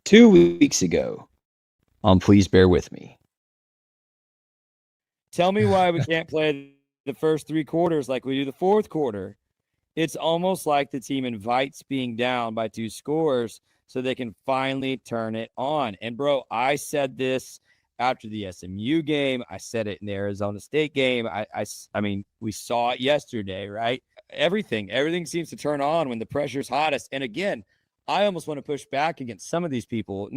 2 weeks ago on Please Bear With Me. Tell me why we can't play the first 3 quarters like we do the fourth quarter. It's almost like the team invites being down by 2 scores so they can finally turn it on. And, bro, I said this after the SMU game. I said it in the Arizona State game. I mean, we saw it yesterday, right? Everything seems to turn on when the pressure's hottest. And, again, I almost want to push back against some of these people.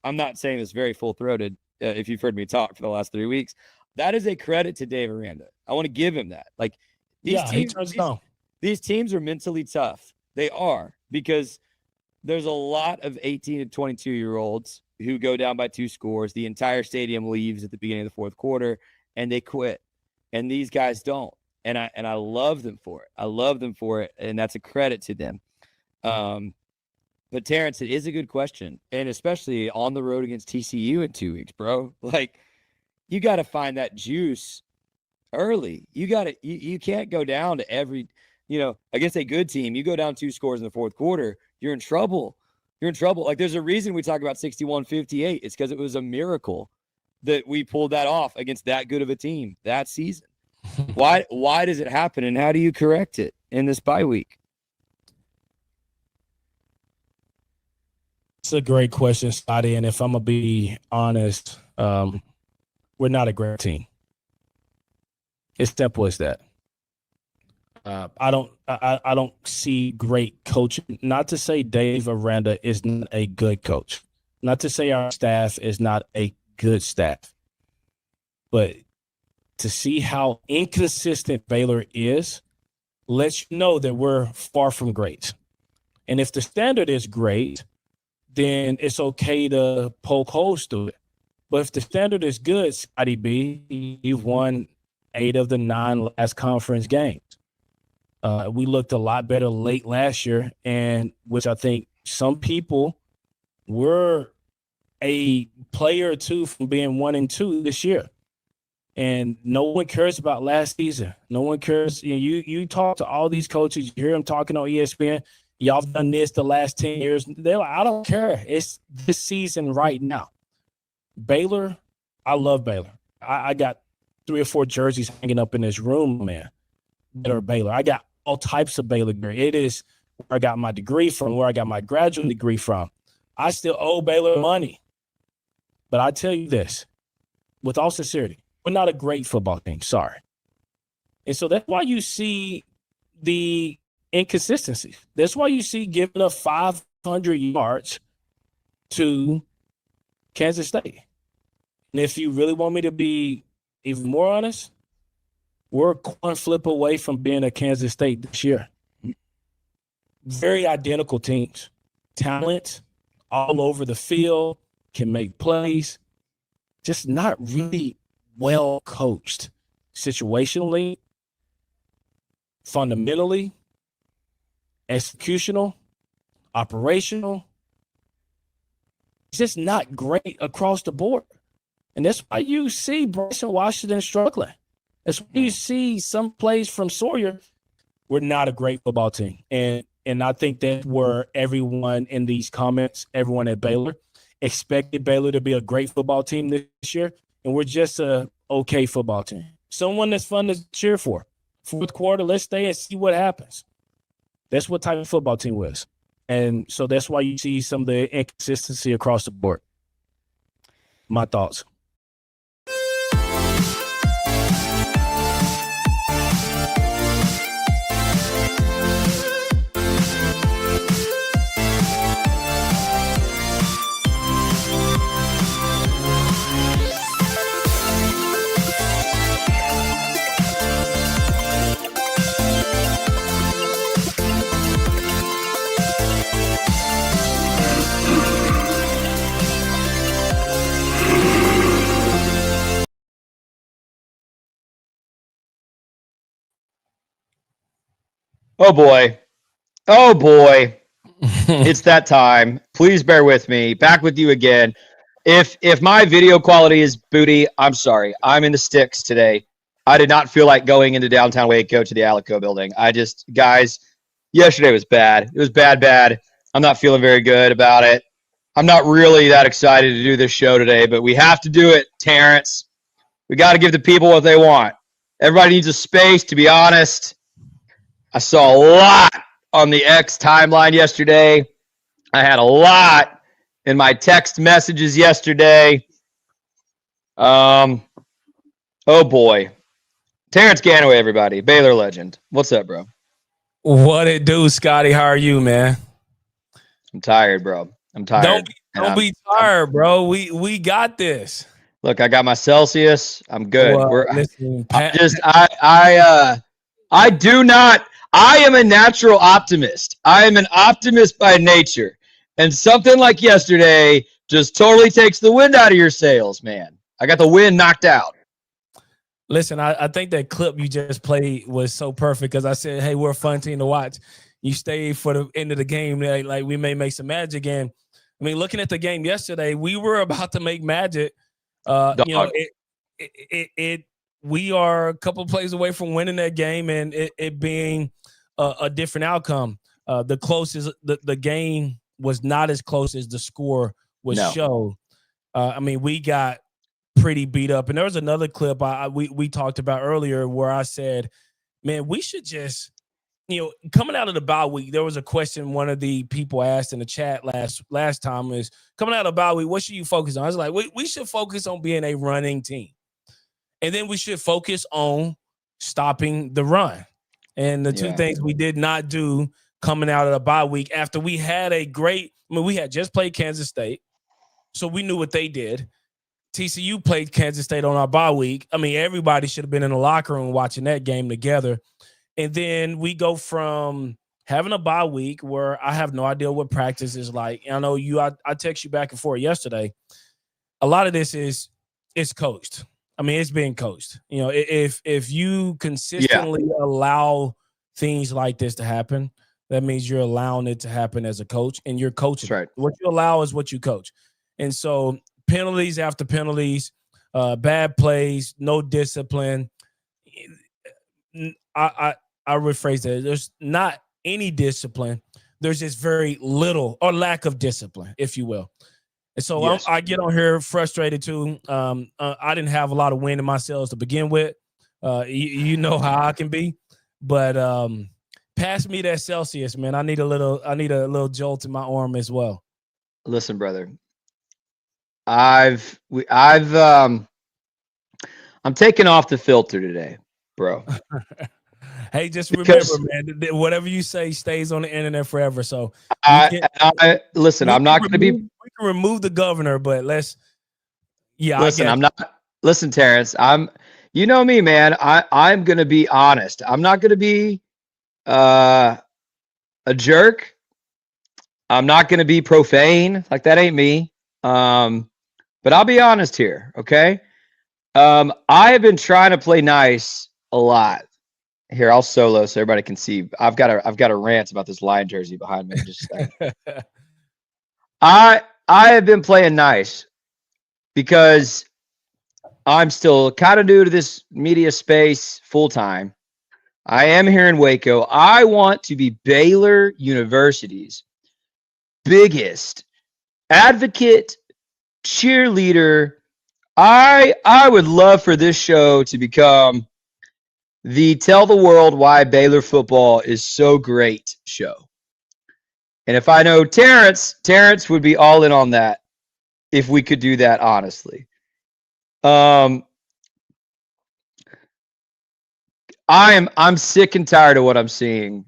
I'm not saying this very full-throated, if you've heard me talk for the last 3 weeks. That is a credit to Dave Aranda. I want to give him that. Like, these teams are mentally tough. They are, because there's a lot of 18 to 22-year-olds who go down by 2 scores. The entire stadium leaves at the beginning of the fourth quarter, and they quit. And these guys don't. And I love them for it. I love them for it, and that's a credit to them. But, Terrence, it is a good question, and especially on the road against TCU in 2 weeks, bro. Like, you got to find that juice early. You can't go down to every – against a good team, you go down 2 scores in the fourth quarter, you're in trouble. You're in trouble. Like, there's a reason we talk about 61-58. It's because it was a miracle that we pulled that off against that good of a team that season. Why does it happen, and how do you correct it in this bye week? It's a great question, Scotty, and if I'm going to be honest, we're not a great team. It's simple as that. I don't see great coaching. Not to say Dave Aranda is not a good coach. Not to say our staff is not a good staff. But to see how inconsistent Baylor is lets you know that we're far from great. And if the standard is great, then it's okay to poke holes through it. But if the standard is good, Scotty B, you've won 8 of the 9 last conference games. We looked a lot better late last year, and which I think some people were a player or two from being 1-2 this year. And no one cares about last season. No one cares. You talk to all these coaches, you hear them talking on ESPN. Y'all have done this the last 10 years. They're like, I don't care. It's this season right now. Baylor, I love Baylor. I got 3 or 4 jerseys hanging up in this room, man, that are Baylor. I got all types of Baylor gear. It is where I got my degree from, where I got my graduate degree from. I still owe Baylor money. But I tell you this, with all sincerity, we're not a great football team. Sorry. And so that's why you see the inconsistencies. That's why you see giving up 500 yards to Kansas State. And if you really want me to be even more honest, we're a coin flip away from being a Kansas State this year. Very identical teams. Talent all over the field, can make plays, just not really well coached situationally, fundamentally, executional, operational. It's just not great across the board. And that's why you see Bryson Washington struggling. That's why you see some plays from Sawyer. We're not a great football team. And I think that's where everyone in these comments, everyone at Baylor, expected Baylor to be a great football team this year. And we're just a okay football team. Someone that's fun to cheer for. Fourth quarter, let's stay and see what happens. That's what type of football team was. And so that's why you see some of the inconsistency across the board. My thoughts. Oh, boy. Oh, boy. It's that time. Please bear with me. Back with you again. If my video quality is booty, I'm sorry. I'm in the sticks today. I did not feel like going into downtown Waco to the Alico building. Guys, yesterday was bad. It was bad. I'm not feeling very good about it. I'm not really that excited to do this show today, but we have to do it, Terrence. We got to give the people what they want. Everybody needs a space, to be honest. I saw a lot on the X timeline yesterday. I had a lot in my text messages yesterday. Oh boy. Terrence Ganaway, everybody. Baylor legend. What's up, bro? What it do, Scotty? How are you, man? I'm tired, bro. I'm tired. Don't be tired, bro. We got this. Look, I got my Celsius. I'm good. Well, listen, I do not. I am a natural optimist. I am an optimist by nature. And something like yesterday just totally takes the wind out of your sails, man. I got the wind knocked out. Listen, I think that clip you just played was so perfect because I said, hey, we're a fun team to watch. You stay for the end of the game, like we may make some magic. And I mean, looking at the game yesterday, we were about to make magic. We are a couple of plays away from winning that game and it being a different outcome. The game was not as close as the score was show. I mean, we got pretty beat up. And there was another clip we talked about earlier where I said, man, we should just, coming out of the bye week, there was a question one of the people asked in the chat last time is, coming out of the bye week, what should you focus on? I was like, we should focus on being a running team. And then we should focus on stopping the run. And the two things we did not do coming out of the bye week after we had we had just played Kansas State. So we knew what they did. TCU played Kansas State on our bye week. I mean, everybody should have been in the locker room watching that game together. And then we go from having a bye week where I have no idea what practice is like. I know I text you back and forth yesterday. A lot of this is coached. I mean, it's being coached. If you consistently allow things like this to happen, that means you're allowing it to happen as a coach and you're coaching. That's right. What you allow is what you coach. And so penalties after penalties, bad plays, no discipline. I rephrase that. There's not any discipline. There's just very little or lack of discipline, if you will. And so I get on here frustrated too. I didn't have a lot of wind in my sails to begin with. You know how I can be, but pass me that Celsius, man. I need a little jolt in my arm as well. Listen, brother. I'm taking off the filter today, bro. Hey, just remember, man, whatever you say stays on the internet forever. So listen, I'm not going to be. We can remove the governor, but let's. Yeah, listen, I'm not. Listen, Terrence, you know me, man. I'm going to be honest. I'm not going to be a jerk. I'm not going to be profane. Like that ain't me. But I'll be honest here, okay? I have been trying to play nice a lot. Here, I'll solo so everybody can see. I've got a rant about this Lion jersey behind me. Just a second. I have been playing nice because I'm still kind of new to this media space full time. I am here in Waco. I want to be Baylor University's biggest advocate, cheerleader. I would love for this show to become the Tell the World Why Baylor Football is So Great show. And if I know Terrence would be all in on that if we could do that honestly. I'm sick and tired of what I'm seeing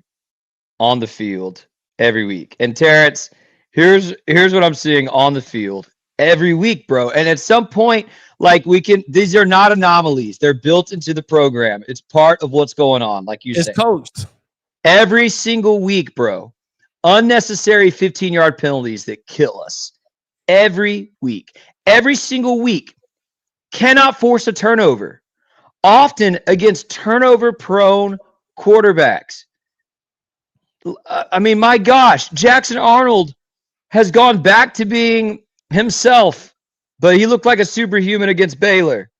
on the field every week. And Terrence, here's what I'm seeing on the field every week, bro. And at some point, like these are not anomalies. They're built into the program. It's part of what's going on. Like you said, it's coached every single week, bro. Unnecessary 15-yard penalties that kill us every week. Every single week. Cannot force a turnover. Often against turnover-prone quarterbacks. I mean, my gosh, Jackson Arnold has gone back to being himself, but he looked like a superhuman against Baylor.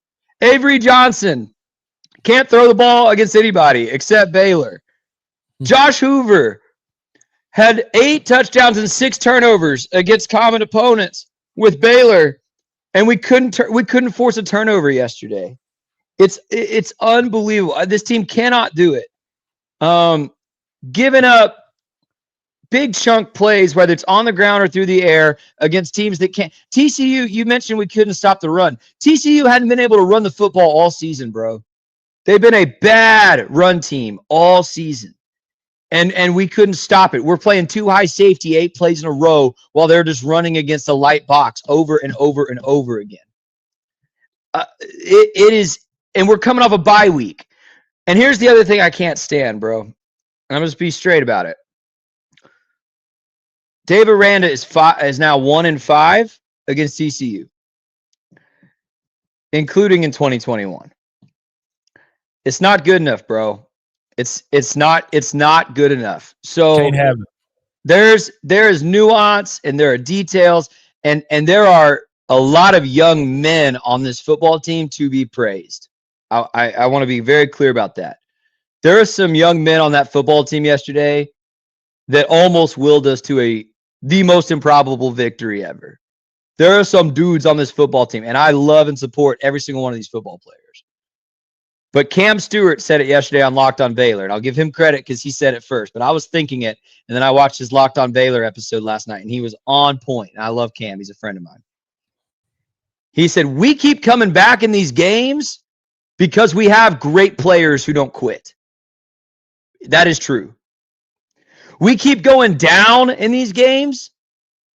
Avery Johnson can't throw the ball against anybody except Baylor. Josh Hoover had 8 touchdowns and 6 turnovers against common opponents with Baylor, and we couldn't force a turnover yesterday. It's unbelievable. This team cannot do it. Giving up big chunk plays, whether it's on the ground or through the air, against teams that can't. TCU, you mentioned we couldn't stop the run. TCU hadn't been able to run the football all season, bro. They've been a bad run team all season. And we couldn't stop it. We're playing 2 high safety 8 plays in a row while they're just running against a light box over and over and over again. It is, and we're coming off a bye week. And here's the other thing I can't stand, bro. I'm going to just be straight about it. Dave Aranda is now 1-5 against TCU, including in 2021. It's not good enough, bro. It's not good enough. So Can't have it. there is nuance and there are details and there are a lot of young men on this football team to be praised. I want to be very clear about that. There are some young men on that football team yesterday that almost willed us to the most improbable victory ever. There are some dudes on this football team, and I love and support every single one of these football players. But Cam Stewart said it yesterday on Locked on Baylor, and I'll give him credit because he said it first. But I was thinking it, and then I watched his Locked on Baylor episode last night, and he was on point. And I love Cam. He's a friend of mine. He said, we keep coming back in these games because we have great players who don't quit. That is true. We keep going down in these games,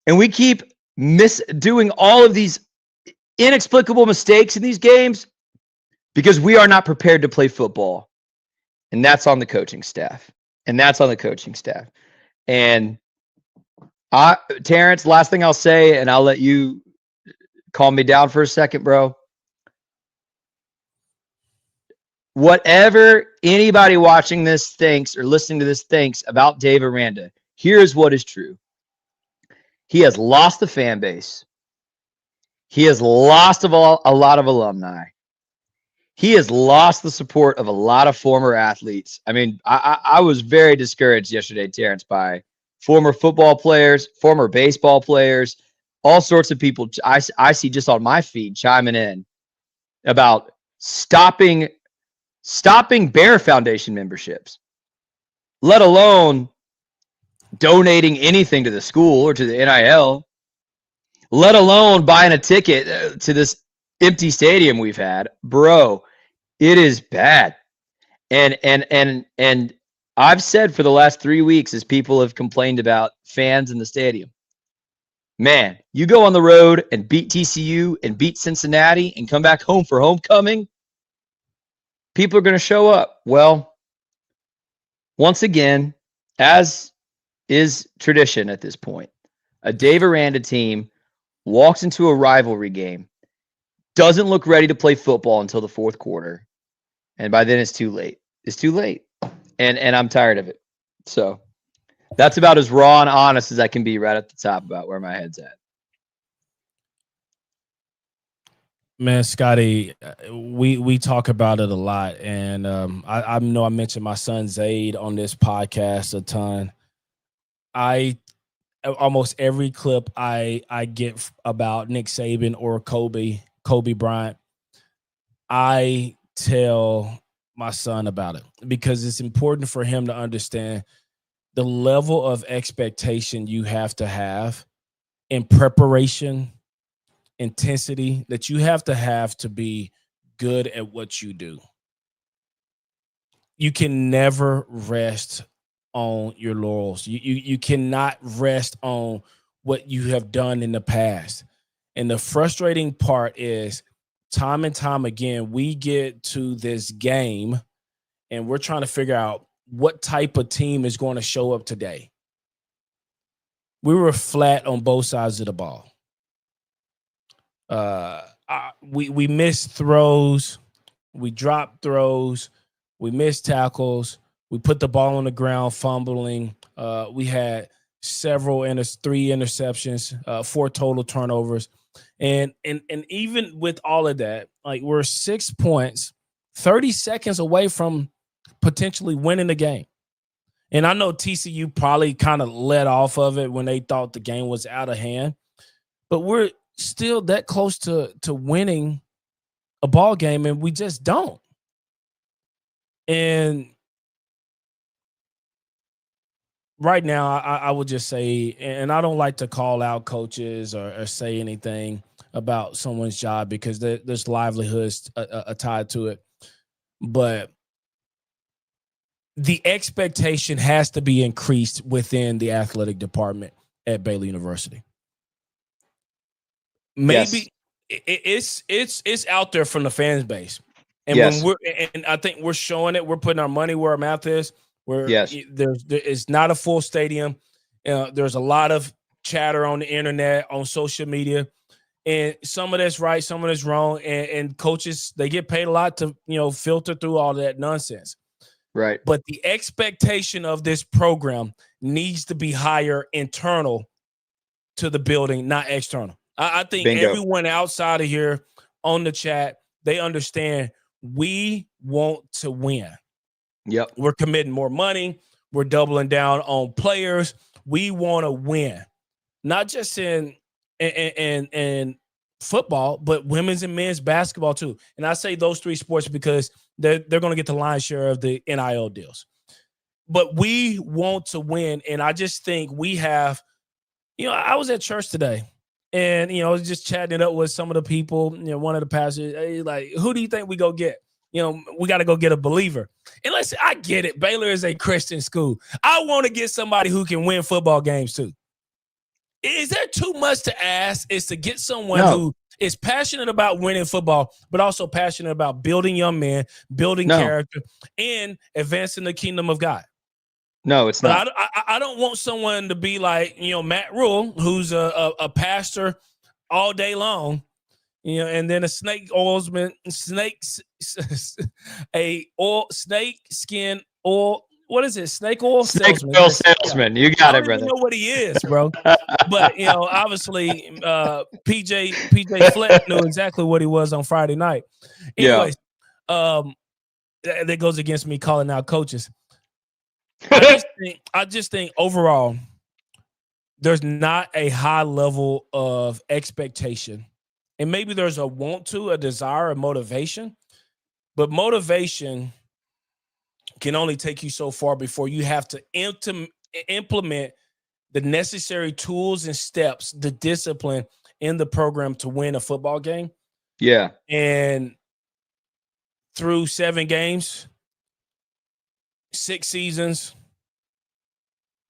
and we keep doing all of these inexplicable mistakes in these games because we are not prepared to play football. And that's on the coaching staff. And Terrence, last thing I'll say, and I'll let you calm me down for a second, bro. Whatever anybody watching this thinks or listening to this thinks about Dave Aranda, here's what is true. He has lost the fan base. He has lost a lot of alumni. He has lost the support of a lot of former athletes. I mean, I was very discouraged yesterday, Terrence, by former football players, former baseball players, all sorts of people I see just on my feed chiming in about stopping Bear Foundation memberships, let alone donating anything to the school or to the NIL, let alone buying a ticket to this empty stadium we've had. Bro, it is bad. And I've said for the last 3 weeks, as people have complained about fans in the stadium, man, you go on the road and beat TCU and beat Cincinnati and come back home for homecoming, people are going to show up. Well, once again, as is tradition at this point, a Dave Aranda team walks into a rivalry game, doesn't look ready to play football until the fourth quarter, and by then it's too late. It's too late, and I'm tired of it. So that's about as raw and honest as I can be right at the top about where my head's at. Man, Scotty, we talk about it a lot, and I know I mentioned my son Zaid on this podcast a ton. Almost every clip I get about Nick Saban or Kobe Bryant, I tell my son about it because it's important for him to understand the level of expectation you have to have in preparation, intensity that you have to be good at what you do. You can never rest on your laurels. You cannot rest on what you have done in the past. And the frustrating part is time and time again, we get to this game and we're trying to figure out what type of team is going to show up today. We were flat on both sides of the ball. We missed throws, we dropped throws, we missed tackles, we put the ball on the ground fumbling. We had three interceptions, 4 total turnovers. And even with all of that, like we're 6 points, 30 seconds away from potentially winning the game. And I know TCU probably kind of let off of it when they thought the game was out of hand, but we're still that close to winning a ball game, and we just don't. And right now, I would just say, and I don't like to call out coaches or say anything about someone's job because there's livelihoods tied to it, but the expectation has to be increased within the athletic department at Baylor University. Maybe it's out there from the fan base, and when I think we're showing it. We're putting our money where our mouth is. It's not a full stadium. There's a lot of chatter on the internet, on social media, and some of that's right, some of that's wrong. And coaches, they get paid a lot to filter through all that nonsense. Right. But the expectation of this program needs to be higher internal to the building, not external. I think everyone outside of here on the chat, they understand we want to win. Yep. We're committing more money. We're doubling down on players. We want to win, not just in football, but women's and men's basketball too. And I say those three sports because they're going to get the lion's share of the NIL deals. But we want to win, and I just think we have. I was at church today, and I was just chatting it up with some of the people. One of the pastors, hey, like, who do you think we go get? We got to go get a believer. And listen, I get it. Baylor is a Christian school. I want to get somebody who can win football games too. Is there too much to ask? Is to get someone who is passionate about winning football, but also passionate about building young men, building character, and advancing the kingdom of God. No, it's not. I don't want someone to be like, Matt Rule, who's a pastor all day long, and then a snake skin oil. What is it? Snake oil salesman. Snake oil salesman. You got it, brother. I don't even know what he is, bro. But obviously, PJ Fleck knew exactly what he was on Friday night. Anyways, that goes against me calling out coaches. I just think overall, there's not a high level of expectation. And maybe there's a desire, a motivation. But motivation can only take you so far before you have to implement the necessary tools and steps, the discipline in the program to win a football game. Yeah. And through 7 games, 6 seasons,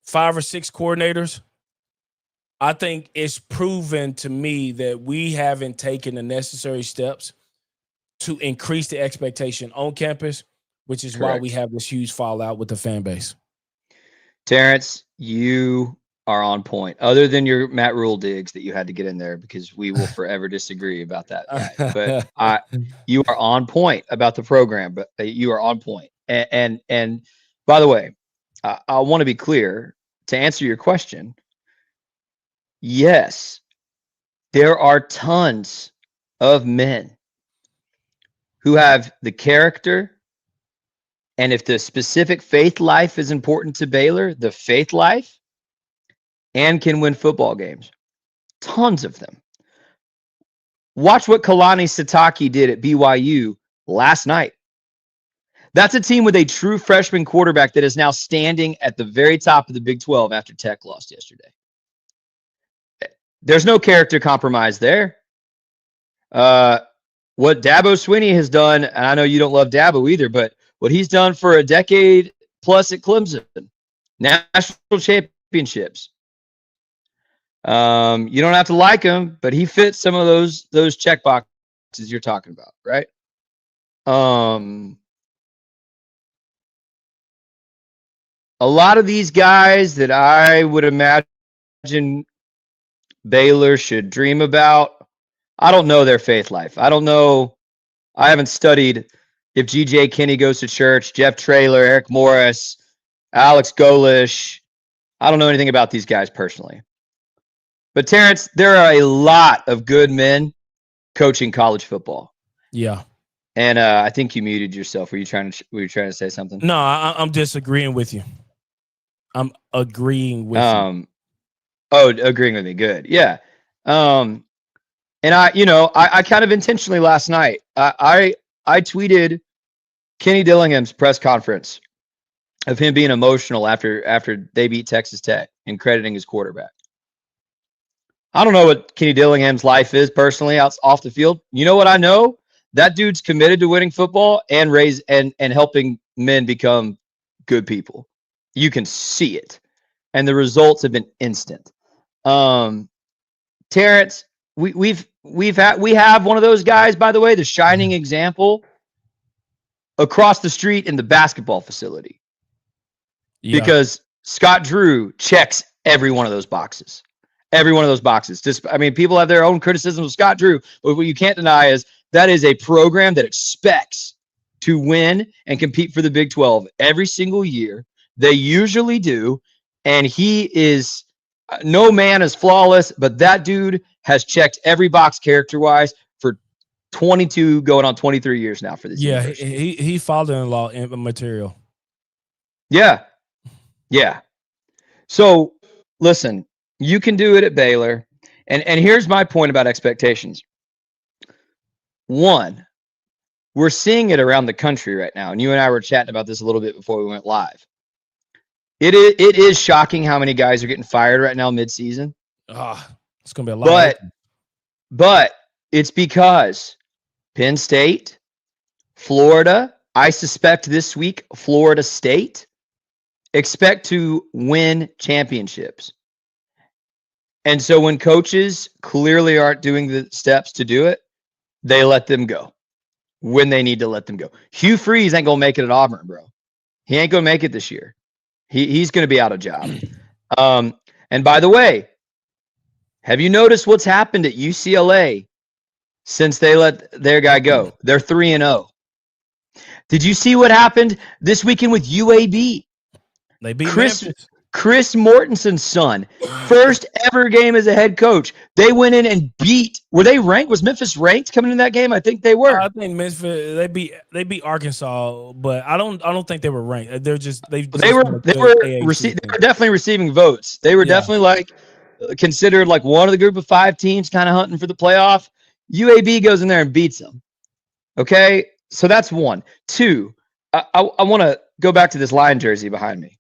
5 or 6 coordinators, I think it's proven to me that we haven't taken the necessary steps to increase the expectation on campus, which is why we have this huge fallout with the fan base. Terrence, you are on point. Other than your Matt Rule digs that you had to get in there, because we will forever disagree about that guy. But you are on point about the program. But you are on point. And by the way, I want to be clear to answer your question. Yes, there are tons of men who have the character, and if the specific faith life is important to Baylor, the faith life, and can win football games. Tons of them. Watch what Kalani Sitake did at BYU last night. That's a team with a true freshman quarterback that is now standing at the very top of the Big 12 after Tech lost yesterday. There's no character compromise there. What Dabo Swinney has done, and I know you don't love Dabo either, but what he's done for a decade plus at Clemson, national championships. You don't have to like him, but he fits some of those check boxes you're talking about, right? A lot of these guys that I would imagine Baylor should dream about, I don't know their faith life. I don't know. I haven't studied if G.J. Kinney goes to church, Jeff Traylor, Eric Morris, Alex Golish. I don't know anything about these guys personally. But Terrence, there are a lot of good men coaching college football. Yeah. And I think you muted yourself. Were you trying to say something? No, I'm disagreeing with you. I'm agreeing with you. Oh, agreeing with me. Good. Yeah. And I kind of intentionally last night, I tweeted Kenny Dillingham's press conference of him being emotional after they beat Texas Tech and crediting his quarterback. I don't know what Kenny Dillingham's life is personally off the field. You know what I know? That dude's committed to winning football and helping men become good people. You can see it, and the results have been instant. Terrence, we have one of those guys, by the way, the shining example across the street in the basketball facility. Yeah. Because Scott Drew checks every one of those boxes. Every one of those boxes. People have their own criticisms of Scott Drew, but what you can't deny is that is a program that expects to win and compete for the Big 12 every single year. They usually do, and he is no man is flawless, but that dude has checked every box character-wise for 22 going on 23 years now for this university. He father-in-law material. Yeah. Yeah. So listen, you can do it at Baylor. And here's my point about expectations. One, we're seeing it around the country right now. And you and I were chatting about this a little bit before we went live. It is shocking how many guys are getting fired right now mid-season. It's going to be a lot. But it's because Penn State, Florida, I suspect this week, Florida State, expect to win championships. And so when coaches clearly aren't doing the steps to do it, they let them go when they need to let them go. Hugh Freeze ain't going to make it at Auburn, bro. He ain't going to make it this year. He's going to be out of job. And by the way, have you noticed what's happened at UCLA since they let their guy go? They're 3-0. Did you see what happened this weekend with UAB? They beat Chris Mortensen's son. First ever game as a head coach. They went in and beat. Were they ranked? Was Memphis ranked coming in that game? I think they were. I think Memphis they beat Arkansas, but I don't think they were ranked. They were definitely receiving votes. They were definitely considered like one of the group of 5 teams kind of hunting for the playoff. UAB goes in there and beats them. Okay, so that's one. 2, I want to go back to this Lion jersey behind me.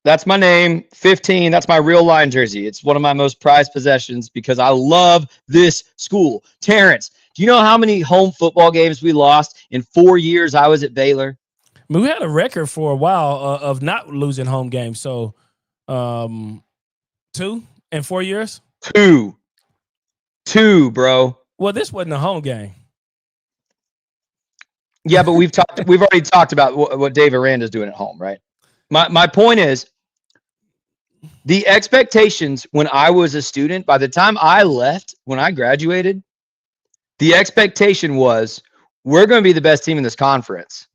That's my name, 15. That's my real Lion jersey. It's one of my most prized possessions because I love this school. Terrence, do you know how many home football games we lost in 4 years I was at Baylor? We had a record for a while of not losing home games. So 2 in 4 years? 2, bro. Well, this wasn't a home game. Yeah, but we've already talked about what Dave Aranda's doing at home, right? My point is the expectations when I was a student, by the time I left, when I graduated, the expectation was we're going to be the best team in this conference.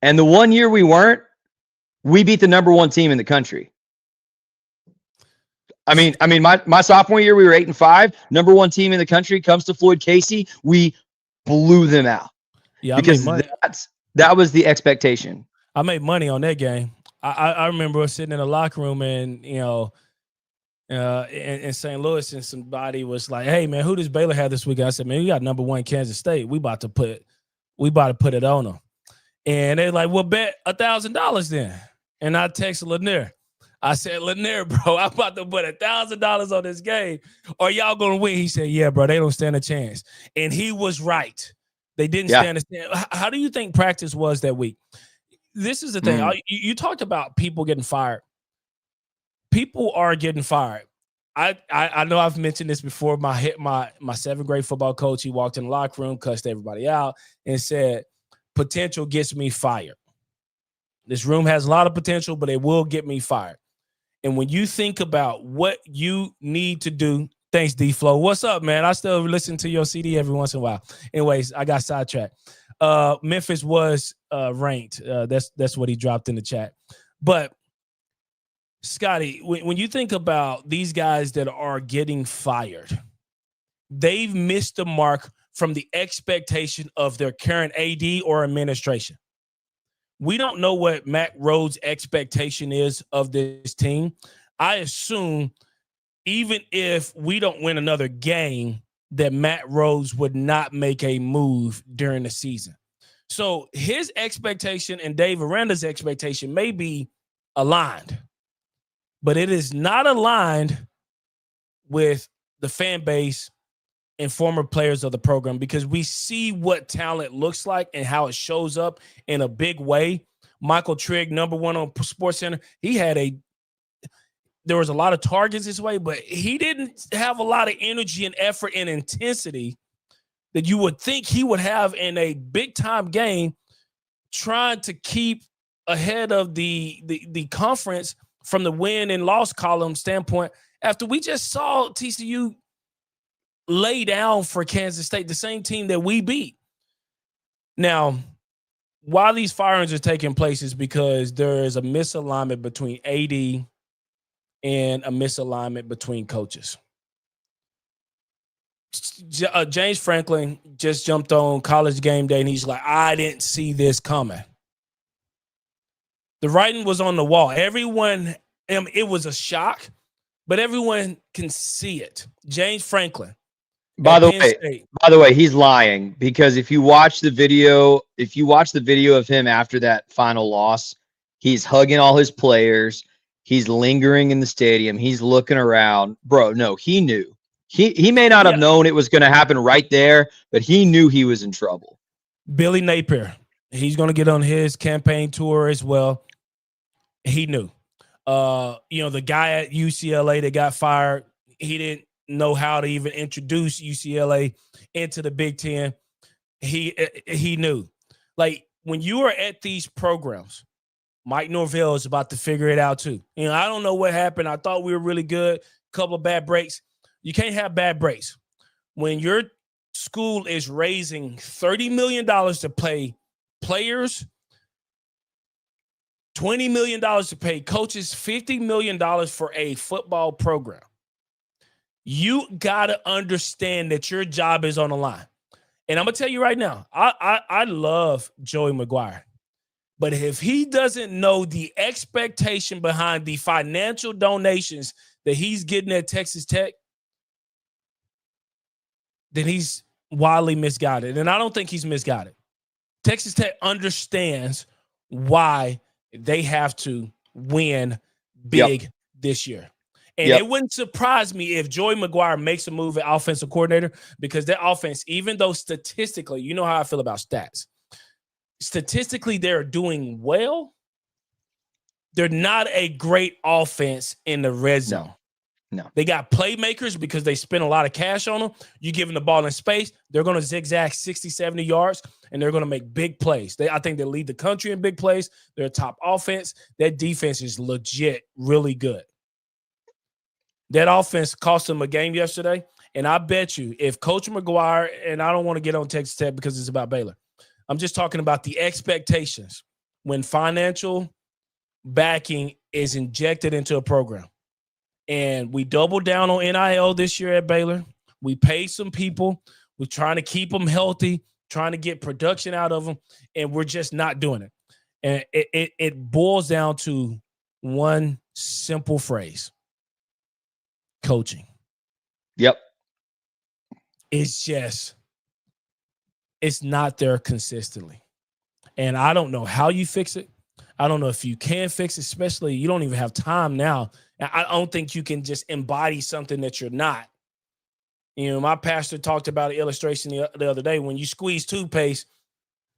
And the 1 year we weren't, we beat the number 1 team in the country. I mean, my sophomore year, we were 8-5, number 1 team in the country. Comes to Floyd Casey, we blew them out. Yeah, because that was the expectation. I made money on that game. I remember sitting in the locker room and in St. Louis, and somebody was like, "Hey man, who does Baylor have this week?" I said, "Man, we got number 1 Kansas State. We about to put it on them." And they're like, "Well, bet $1,000 then." And I texted Lanier. I said, "Lanier, bro, I'm about to put $1,000 on this game. Are y'all gonna win?" He said, "Yeah, bro, they don't stand a chance." And he was right. They didn't stand a chance. How do you think practice was that week? This is the thing. You talked about people getting fired. People are getting fired. I know I've mentioned this before. My 7th grade football coach, he walked in the locker room, cussed everybody out, and said, "Potential gets me fired. This room has a lot of potential, but it will get me fired." And when you think about what you need to do, thanks, D-Flow. What's up, man? I still listen to your CD every once in a while. Anyways, I got sidetracked. Memphis was ranked. That's what he dropped in the chat. But Scotty, when you think about these guys that are getting fired, they've missed the mark from the expectation of their current AD or administration. we don't know what Matt Rhodes' expectation is of this team. I assume even if we don't win another game, that Matt Rhodes would not make a move during the season. So his expectation and Dave Aranda's expectation may be aligned, but it is not aligned with the fan base and former players of the program, because we see what talent looks like and how it shows up in a big way. Michael Trigg, number one on Sports Center, there was a lot of targets this way, but he didn't have a lot of energy and effort and intensity that you would think he would have in a big time game, trying to keep ahead of the conference from the win and loss column standpoint, after we just saw TCU lay down for Kansas State, the same team that we beat. Now, why these firings are taking place is because there is a misalignment between AD and a misalignment between coaches. James Franklin just jumped on College Game Day and he's like, I didn't see this coming. The writing was on the wall. Everyone, it was a shock, but everyone can see it. James Franklin. By the way, he's lying, because if you watch the video of him after that final loss, he's hugging all his players. He's lingering in the stadium. He's looking around. Bro, no, he knew. He may not have known it was going to happen right there, but he knew he was in trouble. Billy Napier, he's going to get on his campaign tour as well. He knew. The guy at UCLA that got fired, he didn't know how to even introduce UCLA into the Big Ten. He knew. Like, when you are at these programs, Mike Norvell is about to figure it out too. I don't know what happened. I thought we were really good. Couple of bad breaks. You can't have bad breaks. When your school is raising $30 million to pay players, $20 million to pay coaches, $50 million for a football program, you got to understand that your job is on the line. And I'm going to tell you right now, I love Joey McGuire. But if he doesn't know the expectation behind the financial donations that he's getting at Texas Tech, then he's wildly misguided. And I don't think he's misguided. Texas Tech understands why they have to win big this year. And it wouldn't surprise me if Joey McGuire makes a move at offensive coordinator, because that offense, even though statistically, you know how I feel about stats, statistically they're doing well, they're not a great offense in the red zone. No. They got playmakers because they spend a lot of cash on them. You give them the ball in space, they're going to zigzag 60, 70 yards, and they're going to make big plays. I think they lead the country in big plays. They're a top offense. That defense is legit really good. That offense cost them a game yesterday, and I bet you if Coach McGuire, and I don't want to get on Texas Tech because it's about Baylor, I'm just talking about the expectations when financial backing is injected into a program. And we doubled down on NIL this year at Baylor. We paid some people. We're trying to keep them healthy, trying to get production out of them, and we're just not doing it. And it boils down to one simple phrase: coaching. Yep. It's not there consistently. And I don't know how you fix it. I don't know if you can fix it, especially you don't even have time now. I don't think you can just embody something that you're not. My pastor talked about an illustration the other day. When you squeeze toothpaste,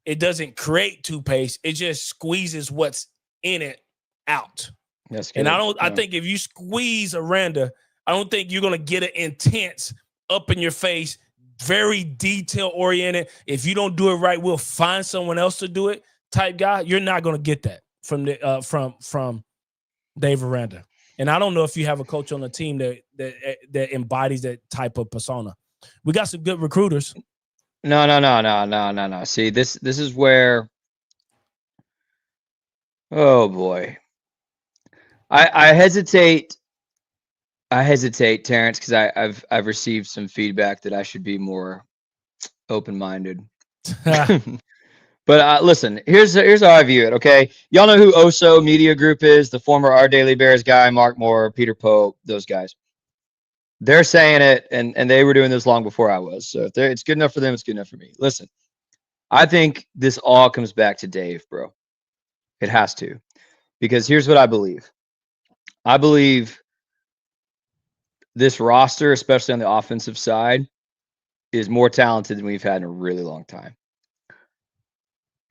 it doesn't create toothpaste. It just squeezes what's in it out. That's good. And I think if you squeeze Aranda, I don't think you're going to get it intense, up in your face, very detail oriented. If you don't do it right, we'll find someone else to do it type guy. You're not going to get that from Dave Aranda. And I don't know if you have a coach on the team that embodies that type of persona. We got some good recruiters. No. See, this is where, oh boy, I hesitate, Terrence, because I've received some feedback that I should be more open-minded. But listen, here's how I view it. Okay, y'all know who Oso Media Group is? The former Our Daily Bears guy, Mark Moore, Peter Pope, those guys. They're saying it, and they were doing this long before I was. So if it's good enough for them, it's good enough for me. Listen, I think this all comes back to Dave, bro. It has to, because here's what I believe. I believe this roster, especially on the offensive side, is more talented than we've had in a really long time.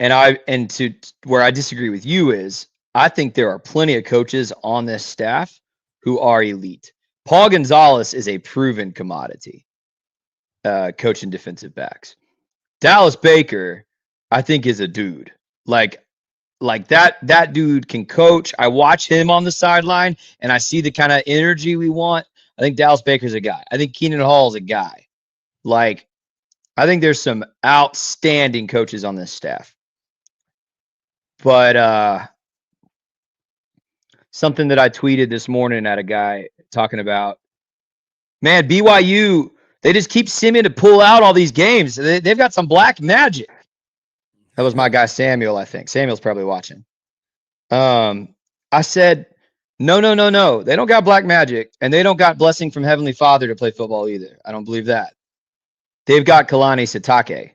And to where I disagree with you is I think there are plenty of coaches on this staff who are elite. Paul Gonzalez is a proven commodity, coaching defensive backs. Dallas Baker, I think, is a dude. Like that dude can coach. I watch him on the sideline and I see the kind of energy we want. I think Dallas Baker's a guy. I think Keenan Hall's a guy. Like, I think there's some outstanding coaches on this staff. But something that I tweeted this morning at a guy talking about, man, BYU, they just keep seeming to pull out all these games. They've got some black magic. That was my guy Samuel, I think. Samuel's probably watching. I said, no. They don't got black magic, and they don't got blessing from Heavenly Father to play football either. I don't believe that. They've got Kalani Sitake.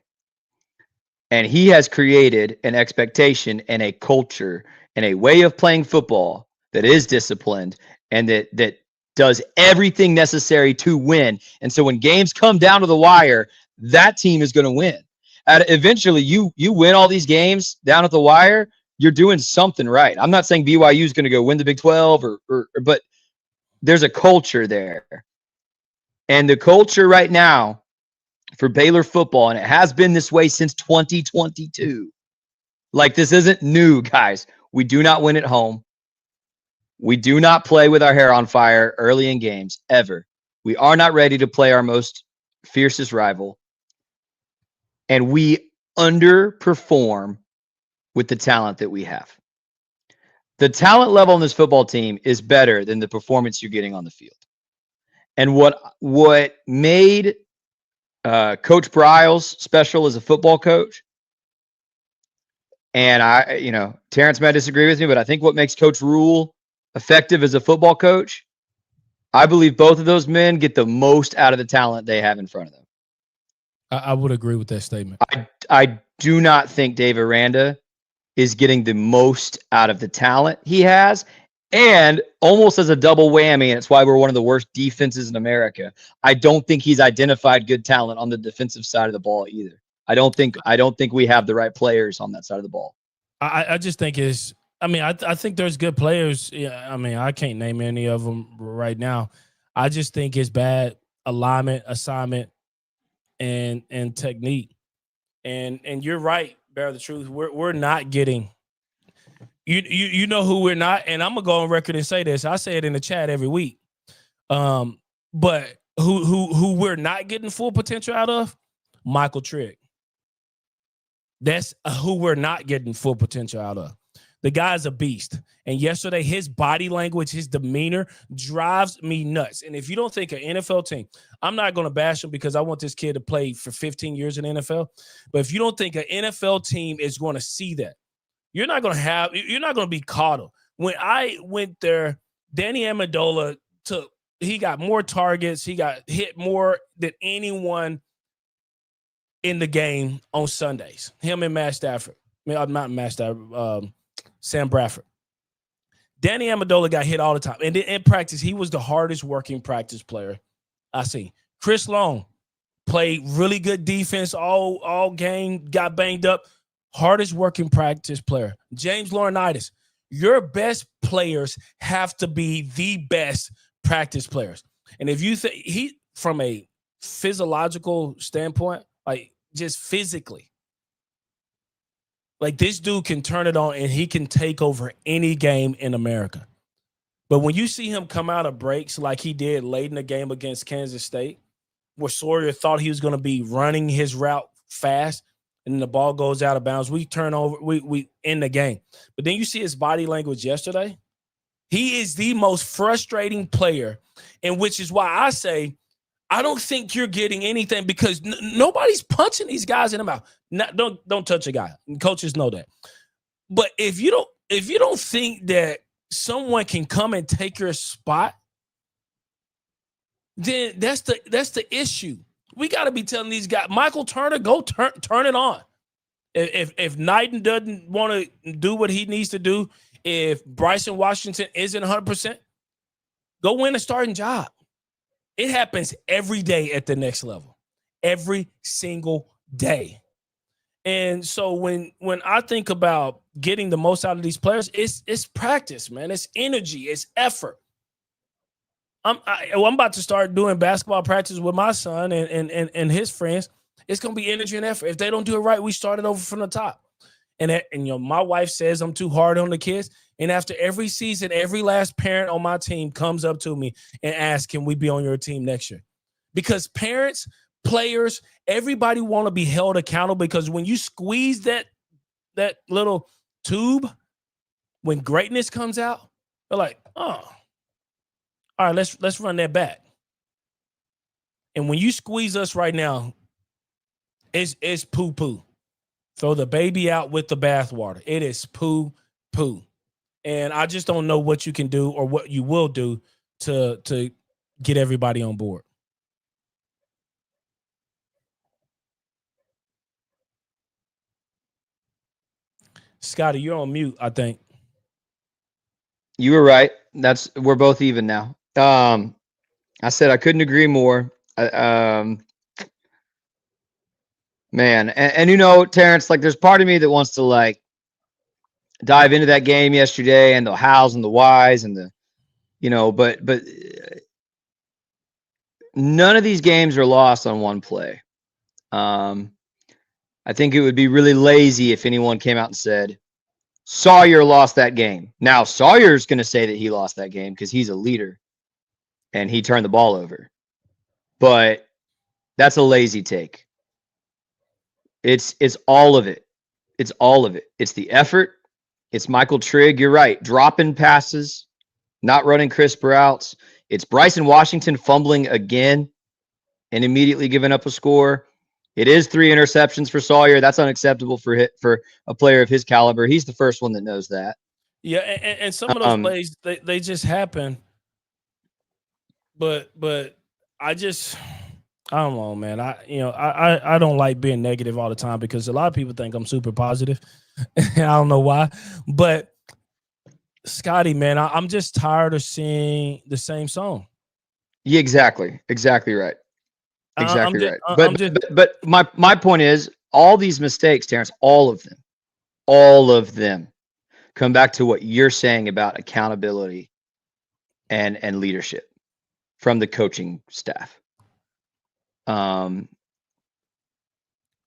And he has created an expectation and a culture and a way of playing football that is disciplined and that does everything necessary to win. And so when games come down to the wire, that team is going to win. Eventually, you win all these games down at the wire, you're doing something right. I'm not saying BYU is going to go win the Big 12, but there's a culture there. And the culture right now for Baylor football, and it has been this way since 2022. Like, this isn't new, guys. We do not win at home. We do not play with our hair on fire early in games, ever. We are not ready to play our most fiercest rival. And we underperform with the talent that we have. The talent level on this football team is better than the performance you're getting on the field. And what made Coach Briles special as a football coach, and Terrence might disagree with me, but I think what makes Coach Rule effective as a football coach, I believe both of those men get the most out of the talent they have in front of them. I would agree with that statement. I do not think Dave Aranda is getting the most out of the talent he has, and almost as a double whammy, and it's why we're one of the worst defenses in America. I don't think he's identified good talent on the defensive side of the ball either. I don't think we have the right players on that side of the ball. I just think I think there's good players. Yeah, I mean, I can't name any of them right now. I just think it's bad alignment, assignment, and technique. And you're right, bear the truth. We're not getting. You know who we're not, and I'm gonna go on record and say this. I say it in the chat every week. But who we're not getting full potential out of? Michael Trigg. That's who we're not getting full potential out of. The guy's a beast. And yesterday, his body language, his demeanor drives me nuts. And if you don't think an NFL team, I'm not going to bash him because I want this kid to play for 15 years in the NFL. But if you don't think an NFL team is going to see that, you're not going to be coddled. When I went there, Danny Amendola he got more targets. He got hit more than anyone in the game on Sundays. Him and Matt Stafford. Not Matt Stafford, Sam Bradford. Danny Amendola got hit all the time. And in practice, he was the hardest working practice player I seen. Chris Long played really good defense all game, got banged up. Hardest working practice player. James Laurinaitis. Your best players have to be the best practice players. And if you think from a physiological standpoint, like just physically, like this dude can turn it on and he can take over any game in America. But when you see him come out of breaks like he did late in the game against Kansas State, where Sawyer thought he was going to be running his route fast, and then the ball goes out of bounds, we turn over, we end the game. But then you see his body language yesterday. He is the most frustrating player, and which is why I say I don't think you're getting anything because nobody's punching these guys in the mouth. Don't touch a guy. Coaches know that. But if you don't think that someone can come and take your spot, then that's the issue. We got to be telling these guys, Michael Turner, go turn it on. If Knighton doesn't want to do what he needs to do, if Bryson Washington isn't 100%, go win a starting job. It happens every day at the next level, every single day. And so when I think about getting the most out of these players, it's practice, man. It's energy, it's effort. I'm about to start doing basketball practice with my son and his friends. It's gonna be energy and effort. If they don't do it right, we start it over from the top. And my wife says I'm too hard on the kids. And after every season, every last parent on my team comes up to me and asks, "Can we be on your team next year?" Because parents, players, everybody want to be held accountable. Because when you squeeze that little tube, when greatness comes out, they're like, "Oh, all right, let's run that back." And when you squeeze us right now, it's poo-poo. Throw the baby out with the bathwater. It is poo-poo. And I just don't know what you can do or what you will do to get everybody on board. Scotty, you're on mute, I think. You were right. We're both even now. I said I couldn't agree more. Man, and Terrence, like, there's part of me that wants to like dive into that game yesterday and the hows and the whys and the, but none of these games are lost on one play. I think it would be really lazy if anyone came out and said Sawyer lost that game. Now Sawyer's going to say that he lost that game because he's a leader and he turned the ball over. But that's a lazy take. It's all of it. It's all of it. It's the effort. It's Michael Trigg. You're right. Dropping passes, not running crisp routes. It's Bryson Washington fumbling again and immediately giving up a score. It is 3 interceptions for Sawyer. That's unacceptable for a player of his caliber. He's the first one that knows that. Yeah, and some of those plays they just happen. But I don't know, man. I don't like being negative all the time because a lot of people think I'm super positive. I don't know why. But Scotty, man, I'm just tired of seeing the same song. Yeah, exactly. Exactly right. Exactly right. But my point is, all these mistakes, Terrence, all of them come back to what you're saying about accountability and leadership from the coaching staff.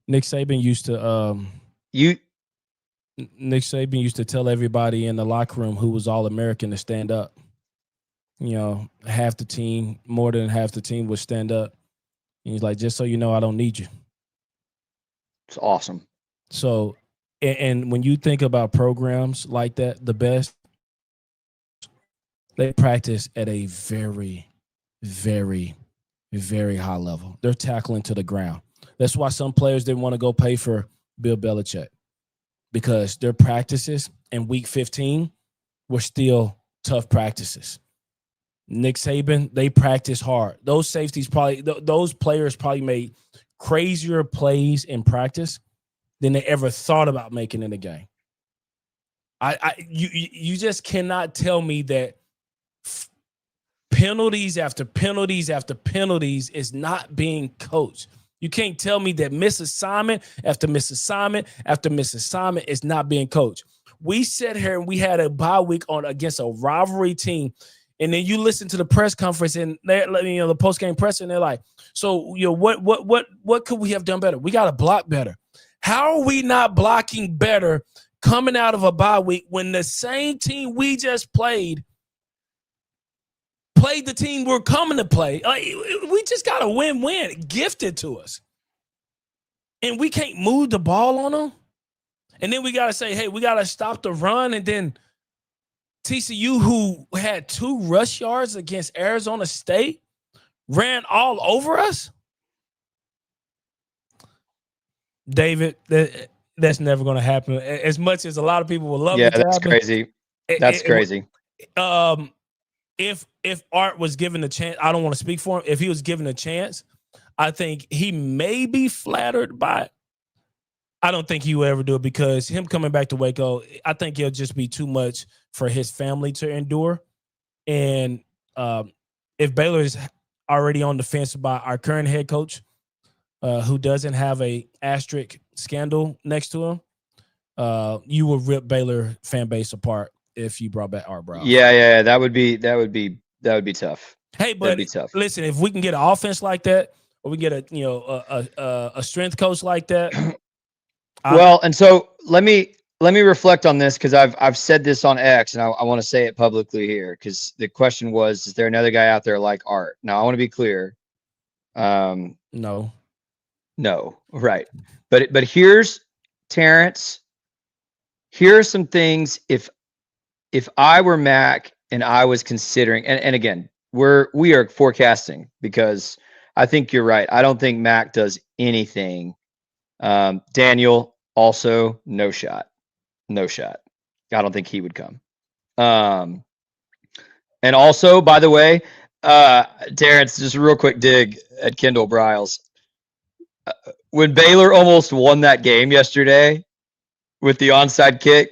Nick Saban used to tell everybody in the locker room who was All-American to stand up. Half the team, more than half the team would stand up. And he's like, just so you know, I don't need you. It's awesome. So, and when you think about programs like that, the best, they practice at a very, very, very high level. They're tackling to the ground. That's why some players didn't want to go pay for Bill Belichick, because their practices in week 15 were still tough practices. Nick Saban, they practice hard. Those players probably made crazier plays in practice than they ever thought about making in the game. You just cannot tell me that penalties after penalties after penalties is not being coached. You can't tell me that misassignment after misassignment after misassignment is not being coached. We sat here and we had a bye week against a rivalry team. And then you listen to the press conference and the post game press, and they're like, "So, what could we have done better? We got to block better." How are we not blocking better coming out of a bye week when the same team we just played the team we're coming to play? We just got a win-win gifted to us, and we can't move the ball on them. And then we got to say, "Hey, we got to stop the run," and then TCU, who had 2 rush yards against Arizona State, ran all over us. David, that's never going to happen. As much as a lot of people would love Yeah, it to that's happen. crazy. That's crazy. If Art was given a chance, I don't want to speak for him. If he was given a chance, I think he may be flattered by it. I don't think he will ever do it because him coming back to Waco, I think it'll just be too much for his family to endure. And if Baylor is already on the fence by our current head coach, who doesn't have a asterisk scandal next to him, you will rip Baylor fan base apart if you brought back Art Briles. Yeah, that would be tough. Hey, but listen, if we can get an offense like that, or we get a strength coach like that. Well, and so let me reflect on this because I've said this on X and I want to say it publicly here because the question was, is there another guy out there like Art? Now I want to be clear. No, right. But here's Terrence. Here are some things if I were Mac and I was considering, and again, we are forecasting because I think you're right. I don't think Mac does anything. Daniel also no shot. I don't think he would come. And also, by the way, Terrence, just a real quick dig at Kendall Briles. When Baylor almost won that game yesterday with the onside kick,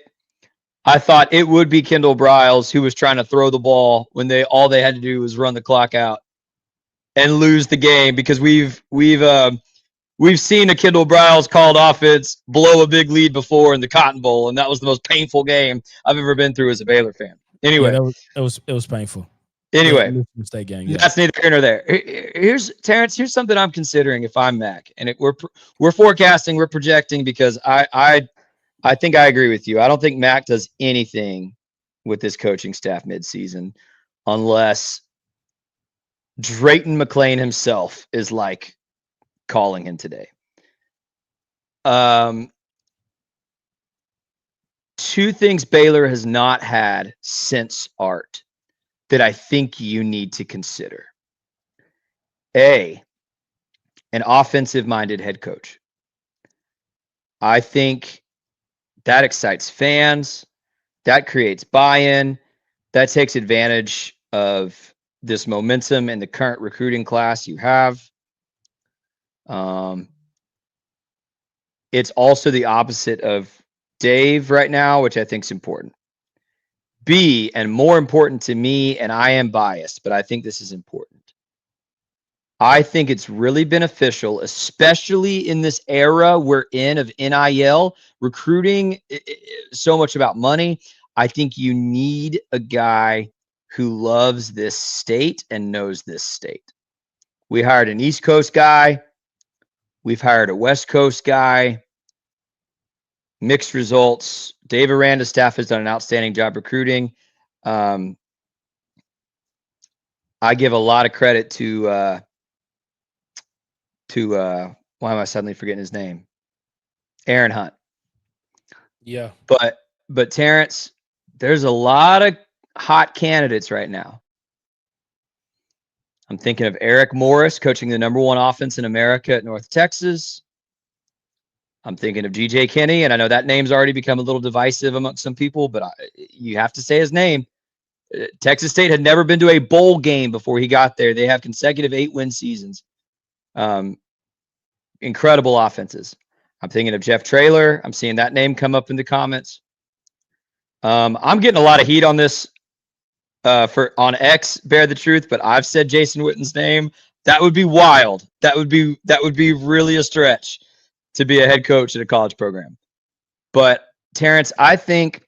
I thought it would be Kendall Briles who was trying to throw the ball when all they had to do was run the clock out and lose the game because we've seen a Kendall Briles called offense blow a big lead before in the Cotton Bowl, and that was the most painful game I've ever been through as a Baylor fan. Anyway, yeah, it was painful. Anyway, State game. Yeah. That's neither here nor there. Here's Terrence. Here's something I'm considering if I'm Mac, and we're forecasting, we're projecting because I think I agree with you. I don't think Mac does anything with this coaching staff midseason unless Drayton McClain himself is like calling him today. Two things Baylor has not had since Art that I think you need to consider. An offensive-minded head coach. I think that excites fans. That creates buy-in. That takes advantage of this momentum in the current recruiting class you have. It's also the opposite of Dave right now, which I think is important. B, and more important to me, and I am biased, but I think this is important. I think it's really beneficial, especially in this era we're in of NIL, recruiting so much about money. I think you need a guy who loves this state and knows this state. We hired an East Coast guy. We've hired a West Coast guy. Mixed results. Dave Aranda's staff has done an outstanding job recruiting. I give a lot of credit to why am I suddenly forgetting his name? Aaron Hunt. Yeah. But Terrence, there's a lot of hot candidates right now. I'm thinking of Eric Morris coaching the #1 offense in America at North Texas. I'm thinking of GJ Kinney, and I know that name's already become a little divisive amongst some people, but you have to say his name. Texas State had never been to a bowl game before he got there. They have consecutive 8-win seasons. Incredible offenses. I'm thinking of Jeff Traylor. I'm seeing that name come up in the comments. I'm getting a lot of heat on this on X, Bear the Truth, but I've said Jason Witten's name. That would be wild. That would be really a stretch to be a head coach at a college program. But Terrence, I think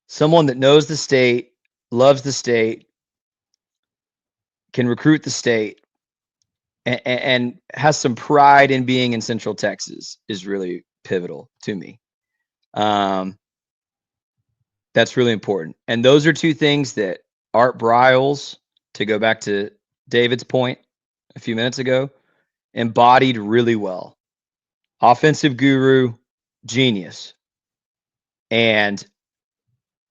someone that knows the state, loves the state, can recruit the state, and has some pride in being in Central Texas is really pivotal to me. That's really important. And those are two things that Art Briles, to go back to David's point a few minutes ago, embodied really well. Offensive guru, genius. And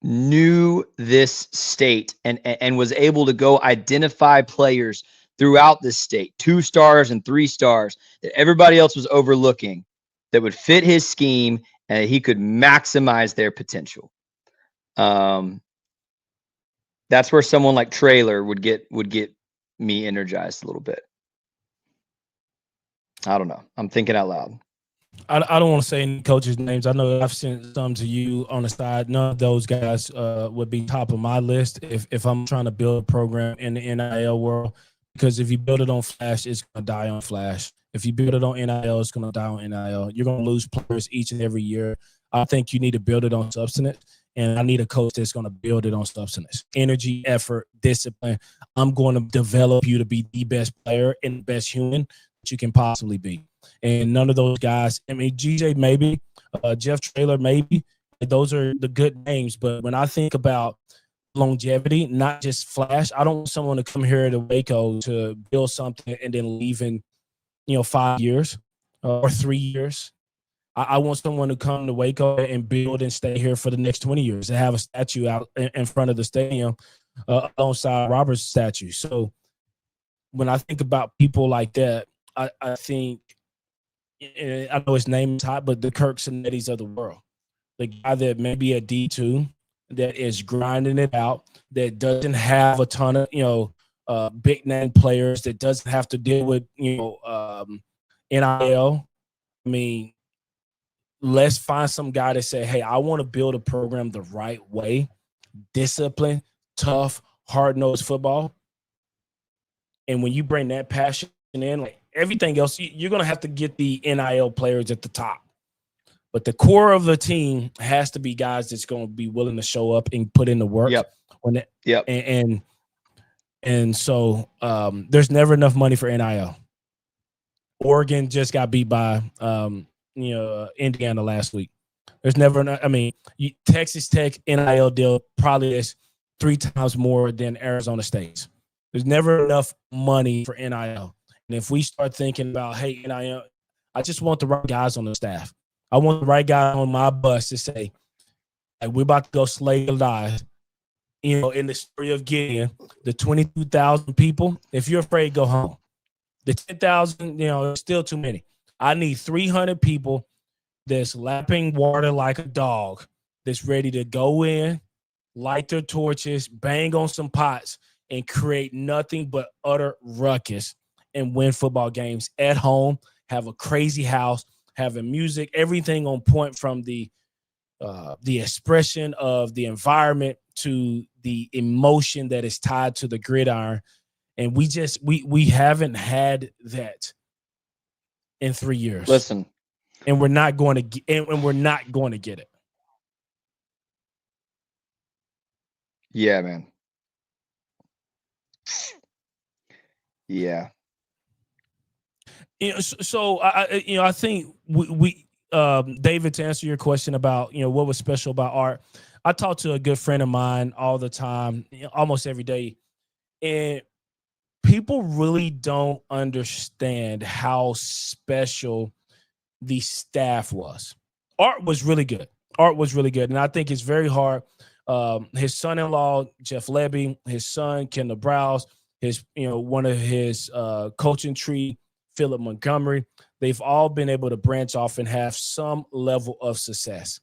knew this state and was able to go identify players throughout this state, 2 stars and 3 stars that everybody else was overlooking, that would fit his scheme and he could maximize their potential. That's where someone like Traylor would get me energized a little bit. I don't know. I'm thinking out loud. I don't want to say any coaches' names. I know I've sent some to you on the side. None of those guys would be top of my list if I'm trying to build a program in the NIL world. Because if you build it on Flash, it's going to die on Flash. If you build it on NIL, it's going to die on NIL. You're going to lose players each and every year. I think you need to build it on substance, and I need a coach that's going to build it on substance. Energy, effort, discipline. I'm going to develop you to be the best player and the best human that you can possibly be. And none of those guys, I mean, GJ maybe, Jeff Traylor maybe, those are the good names. But when I think about longevity, not just Flash, I don't want someone to come here to Waco to build something and then leave in, 5 years or 3 years. I want someone to come to Waco and build and stay here for the next 20 years and have a statue out in front of the stadium alongside Robert's statue. So when I think about people like that, I think, I know his name is hot, but the Kirk Sonettis of the world, the guy that may be a D2 that is grinding it out, that doesn't have a ton of big name players, that doesn't have to deal with NIL. I mean, let's find some guy that say, hey, I want to build a program the right way, discipline, tough, hard-nosed football. And when you bring that passion in, like everything else, you're going to have to get the NIL players at the top. But the core of the team has to be guys that's going to be willing to show up and put in the work. Yep. And so there's never enough money for NIL. Oregon just got beat by Indiana last week. There's never enough. I mean, Texas Tech NIL deal probably is 3 times more than Arizona State's. There's never enough money for NIL. And if we start thinking about, hey, NIL, I just want the right guys on the staff. I want the right guy on my bus to say, hey, we're about to go slay the lives. In the story of Gideon, the 22,000 people, if you're afraid, go home. The 10,000, it's still too many. I need 300 people that's lapping water like a dog, that's ready to go in, light their torches, bang on some pots, and create nothing but utter ruckus and win football games at home, have a crazy house, having music, everything on point, from the expression of the environment to the emotion that is tied to the gridiron. And we haven't had that in 3 years. Listen, and we're not going to get it. Yeah, man. Yeah. So I think we David, to answer your question about what was special about Art, I talk to a good friend of mine all the time, almost every day, and people really don't understand how special the staff was. Art was really good. And I think it's very hard. His son-in-law, Jeff Lebby, his son, Kendall Browse, his one of his coaching tree, Philip Montgomery, they've all been able to branch off and have some level of success.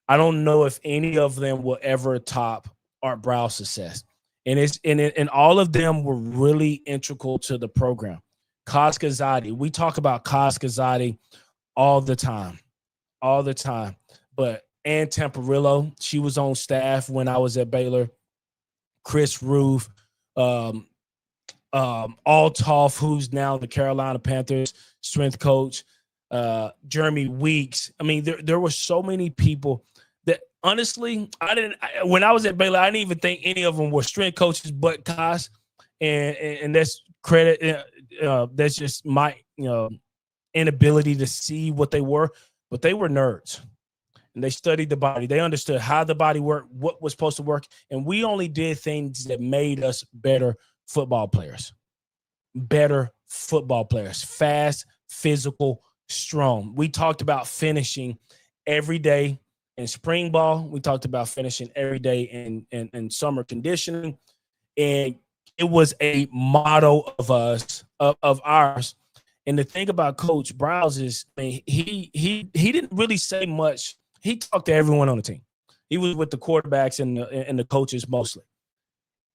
I don't know if any of them will ever top Art Brow's success. And all of them were really integral to the program. Kaz Kazadi, we talk about Kaz Kazadi all the time. But Ann Tamperillo, she was on staff when I was at Baylor. Chris Roof, Altoff, who's now the Carolina Panthers strength coach, Jeremy Weeks. I mean, there were so many people that honestly, when I was at Baylor, I didn't even think any of them were strength coaches, but Kaz, and that's credit. That's just my inability to see what they were, but they were nerds. And they studied the body. They understood how the body worked, what was supposed to work. And we only did things that made us better football players. Fast, physical, strong. We talked about finishing every day in spring ball. We talked about finishing every day in summer conditioning. And it was a motto of ours. And the thing about Coach Browse is, I mean, he didn't really say much. He talked to everyone on the team. He was with the quarterbacks and the coaches mostly.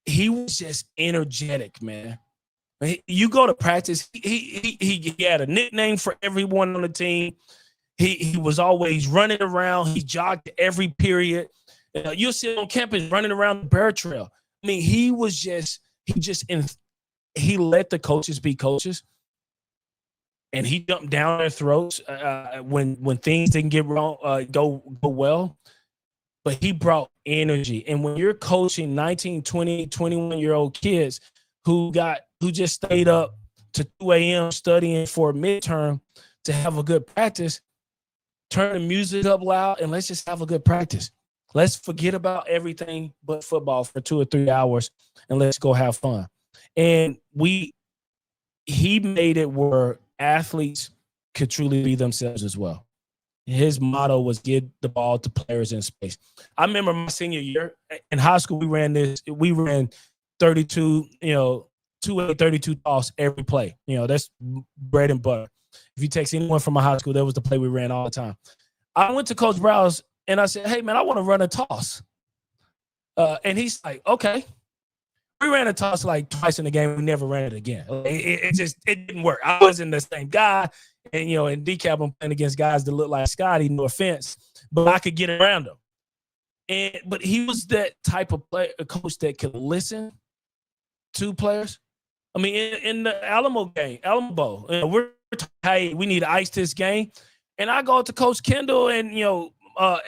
He was just energetic, man. You go to practice. He had a nickname for everyone on the team. He was always running around. He jogged every period. You'll see him on campus running around the bear trail. I mean, he let the coaches be coaches, and he jumped down their throats when things didn't get wrong, go well. But he brought energy, and when you're coaching 19, 20, 21-year-old kids who just stayed up to 2 a.m. studying for a midterm to have a good practice, turn the music up loud and let's just have a good practice. Let's forget about everything but football for 2 or 3 hours and let's go have fun. And he made it where athletes could truly be themselves as well. His motto was give the ball to players in space. I remember my senior year in high school, we ran 32, 2-8, 32 toss every play. That's bread and butter. If you text anyone from my high school, that was the play we ran all the time. I went to Coach Browse and I said, hey, man, I want to run a toss. And he's like, okay. We ran a toss like twice in the game. We never ran it again. It didn't work. I wasn't the same guy. And, in decap, I'm playing against guys that look like Scotty, no offense, but I could get around them. But he was that type of coach that could listen to players. I mean, in the Alamo Bowl, hey, we need to ice this game. And I go to Coach Kendall and,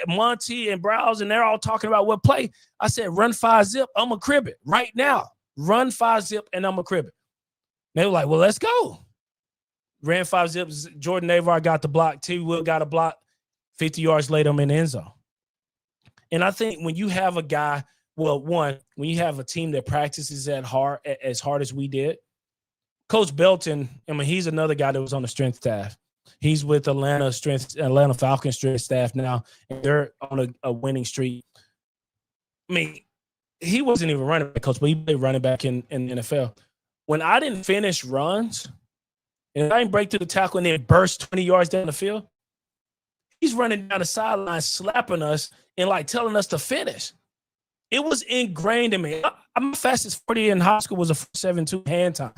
Monty and Browse, and they're all talking about what play. I said, run 5-zip. I'm a crib it right now. Run 5-zip, and I'm a crib it. They were like, well, let's go. Ran 5-zips. Jordan Navar got the block. T. Will got a block. 50 yards later, I'm in the end zone. And I think when you have a guy, when you have a team that practices as hard as we did, Coach Belton, I mean, he's another guy that was on the strength staff. He's with Atlanta Falcons strength staff now, and they're on a winning streak. I mean, he wasn't even running back coach, but he played running back in the NFL. When I didn't finish runs, and I didn't break through the tackle and then burst 20 yards down the field, he's running down the sideline, slapping us and telling us to finish. It was ingrained in me. My fastest 40 in high school was a 4.72 hand time.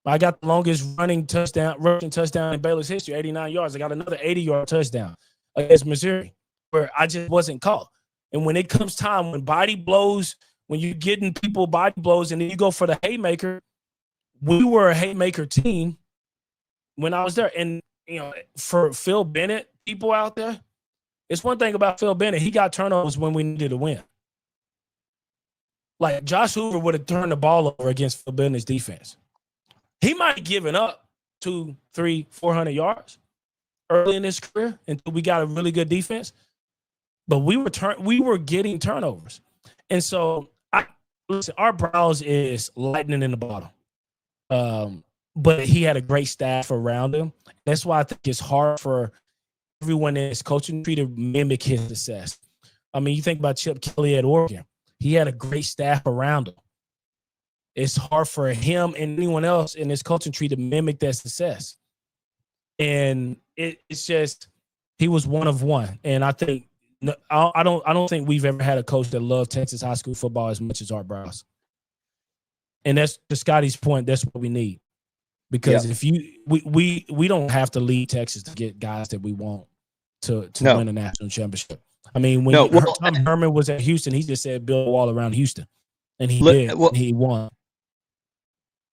I got the longest rushing touchdown in Baylor's history, 89 yards. I got another 80-yard touchdown against Missouri where I just wasn't caught. And when it comes time, when body blows, when you're getting people body blows and then you go for the haymaker, we were a haymaker team when I was there. And, for Phil Bennett, people out there, it's one thing about Phil Bennett. He got turnovers when we needed to win. Like Josh Hoover would have turned the ball over against Phil Bennett's defense. He might have given up 200, 300, 400 yards early in his career until we got a really good defense. But we were getting turnovers. And so, listen, our Browse is lightning in the bottle. But he had a great staff around him. That's why I think it's hard for everyone in his coaching tree to mimic his success. I mean, you think about Chip Kelly at Oregon. He had a great staff around him. It's hard for him and anyone else in his coaching tree to mimic that success. And it's just, he was one of one. And I think, I don't think we've ever had a coach that loved Texas high school football as much as Art Browse. And that's to Scotty's point. That's what we need, because if we don't have to lead Texas to get guys that we want to win a national championship. I mean, when Tom Herman was at Houston, he just said build a wall around Houston, and he did. And he won.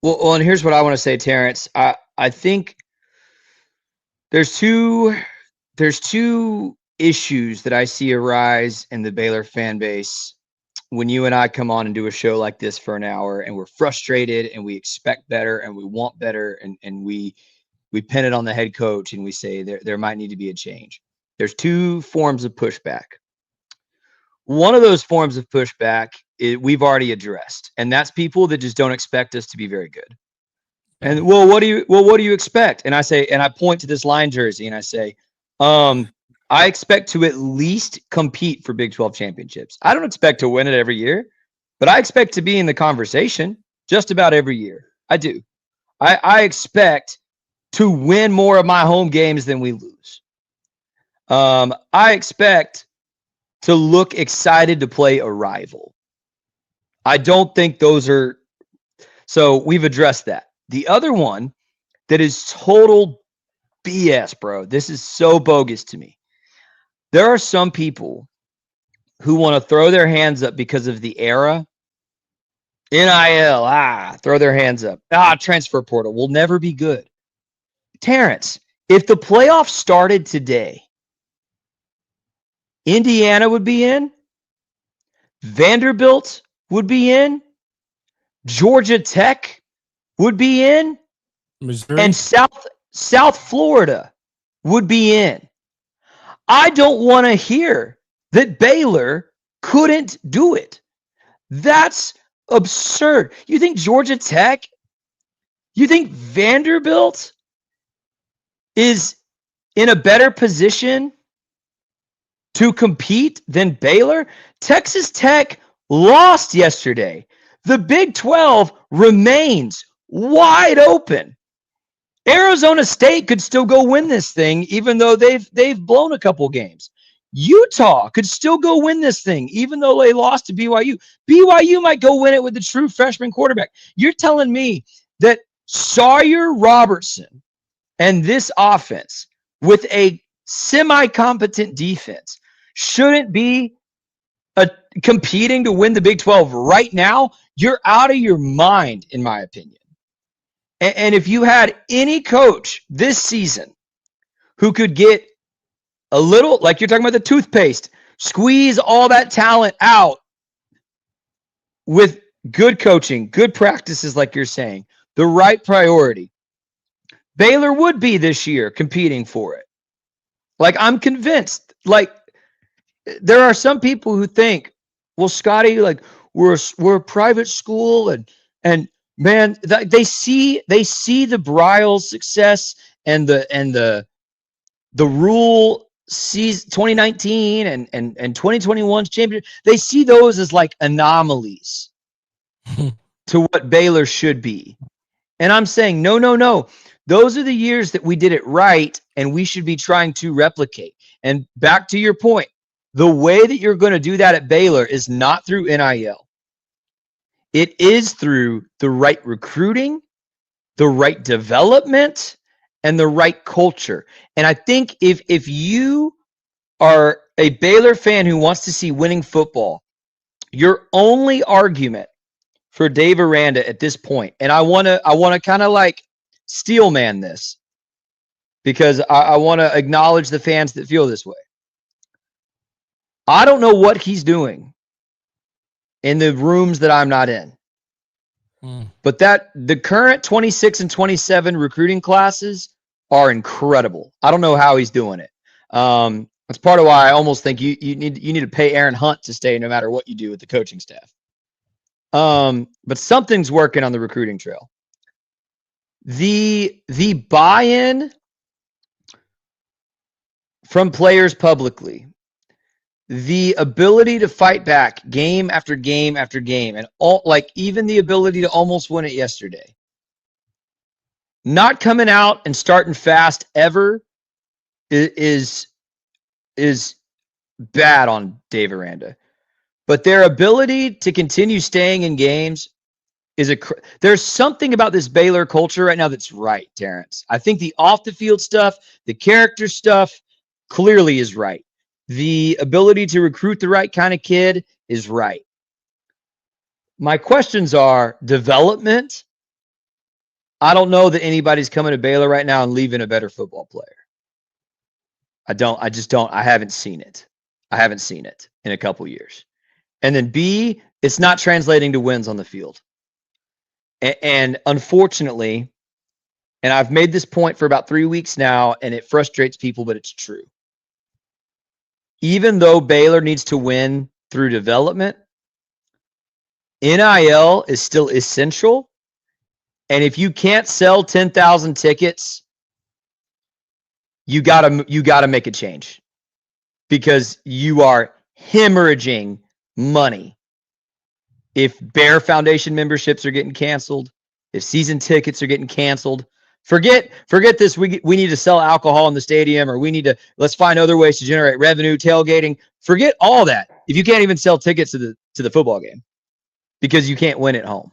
Well, and here's what I want to say, Terrence. I think there's two issues that I see arise in the Baylor fan base when you and I come on and do a show like this for an hour, and we're frustrated and we expect better and we want better, and we pin it on the head coach and we say there might need to be a change. There's two forms of pushback. One of those forms of pushback we've already addressed, and that's people that just don't expect us to be very good. And what do you expect? And I say, and I point to this line jersey and I say, I expect to at least compete for Big 12 championships. I don't expect to win it every year, but I expect to be in the conversation just about every year. I do. I expect to win more of my home games than we lose. I expect to look excited to play a rival. I don't think those are, so we've addressed that. The other one that is total BS, bro. This is so bogus to me. There are some people who want to throw their hands up because of the era. NIL, throw their hands up. Transfer portal will never be good. Terrence, if the playoffs started today, Indiana would be in, Vanderbilt would be in, Georgia Tech would be in, Missouri. and South Florida would be in. I don't want to hear that Baylor couldn't do it. That's absurd. You think Georgia Tech, you think Vanderbilt is in a better position to compete than Baylor? Texas Tech lost yesterday. The Big 12 remains wide open. Arizona State could still go win this thing, even though they've blown a couple games. Utah could still go win this thing, even though they lost to BYU. BYU might go win it with the true freshman quarterback. You're telling me that Sawyer Robertson and this offense with a semi-competent defense shouldn't be competing to win the Big 12 right now? You're out of your mind, in my opinion. And if you had any coach this season who could get a little, like you're talking about the toothpaste, squeeze all that talent out with good coaching, good practices, like you're saying, the right priority, Baylor would be this year competing for it. Like, I'm convinced. Like, there are some people who think, well, Scotty, like, we're a private school, and man, they see the Briles success and the rule sees 2019 and 2021's championship. They see those as like anomalies to what Baylor should be. And I'm saying, no. Those are the years that we did it right, and we should be trying to replicate. And back to your point, the way that you're going to do that at Baylor is not through NIL. It is through the right recruiting, the right development, and the right culture. And I think if you are a Baylor fan who wants to see winning football, your only argument for Dave Aranda at this point, and I want to kind of like steel man this, because I want to acknowledge the fans that feel this way. I don't know what he's doing in the rooms that I'm not in. But the current 26 and 27 recruiting classes are incredible. I don't know how he's doing it. That's part of why I almost think you need to pay Aaron Hunt to stay no matter what you do with the coaching staff. But something's working on the recruiting trail. The buy-in from players publicly, the ability to fight back game after game after game, and even the ability to almost win it yesterday. Not coming out and starting fast ever is bad on Dave Aranda. But their ability to continue staying in games there's something about this Baylor culture right now that's right, Terrence. I think the off the field stuff, the character stuff clearly is right. The ability to recruit the right kind of kid is right. My questions are development. I don't know that anybody's coming to Baylor right now and leaving a better football player. I just don't. I haven't seen it. I haven't seen it in a couple years. And then B, it's not translating to wins on the field. And unfortunately, and I've made this point for about 3 weeks now, and it frustrates people, but it's true. Even though Baylor needs to win through development, NIL is still essential. And if you can't sell 10,000 tickets, you gotta make a change. because you are hemorrhaging money. If Bear Foundation memberships are getting canceled, if season tickets are getting canceled, forget this. We need to sell alcohol in the stadium, or let's find other ways to generate revenue, tailgating. Forget all that. If you can't even sell tickets to the football game because you can't win at home.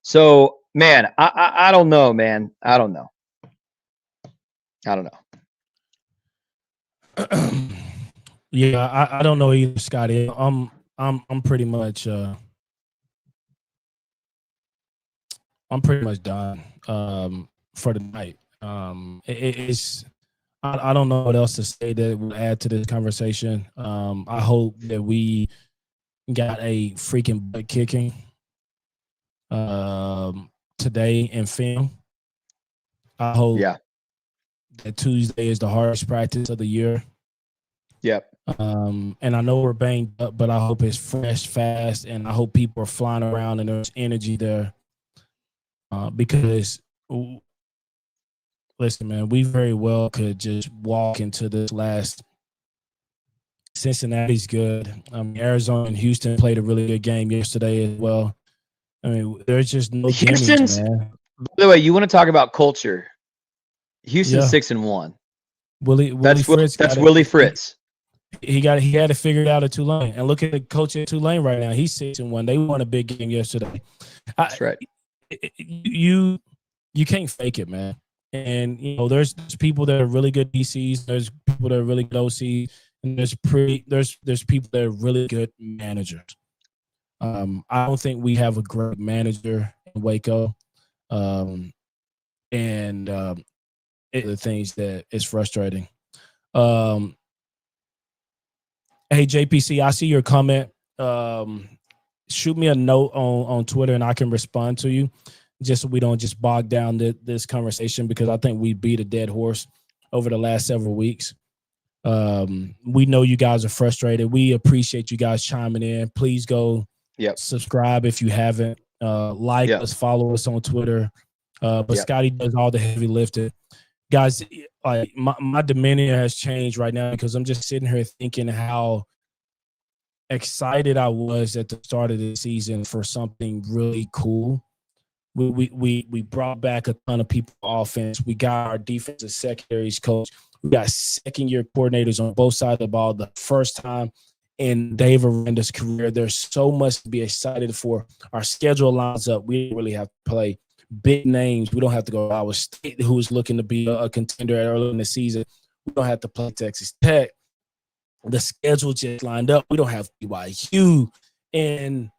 So, man, I don't know, man. I don't know. Yeah, I don't know either, Scotty. I'm pretty much done for the night. It's I don't know what else to say that would add to this conversation. I hope that we got a freaking butt kicking today in film. I hope that Tuesday is the hardest practice of the year. Yep. And I know we're banged up, but I hope it's fresh, fast, and I hope people are flying around and there's energy there. Because listen, man, we very well could just walk into this last. Cincinnati's good. Arizona and Houston played a really good game yesterday as well. I mean, there's just no Houston's, gimmicks, man. By the way, you want to talk about culture? Houston's 6-1. Willie Fritz. That's Willie Fritz. He had to figure it out at Tulane, and look at the coach at Tulane right now. He's 6-1. They won a big game yesterday. That's right. You can't fake it, man. And there's people that are really good DCs. There's people that are really good OCs, and there's people that are really good managers. I don't think we have a great manager in Waco, and the things that is frustrating. Hey, JPC, I see your comment. Shoot me a note on Twitter and I can respond to you, just so we don't just bog down this conversation, because I think we beat a dead horse over the last several weeks. We know you guys are frustrated. We appreciate you guys chiming in. Please go subscribe if you haven't. Like us, follow us on Twitter. But Scotty does all the heavy lifting. Guys, like my demeanor has changed right now, because I'm just sitting here thinking how excited I was at the start of the season for something really cool. We brought back a ton of people on offense. We got our defensive secondaries coach. We got second-year coordinators on both sides of the ball the first time in Dave Aranda's career. There's so much to be excited for. Our schedule lines up. We don't really have to play big names. We don't have to go to Iowa State, who's looking to be a contender early in the season. We don't have to play Texas Tech. The schedule just lined up. We don't have BYU. And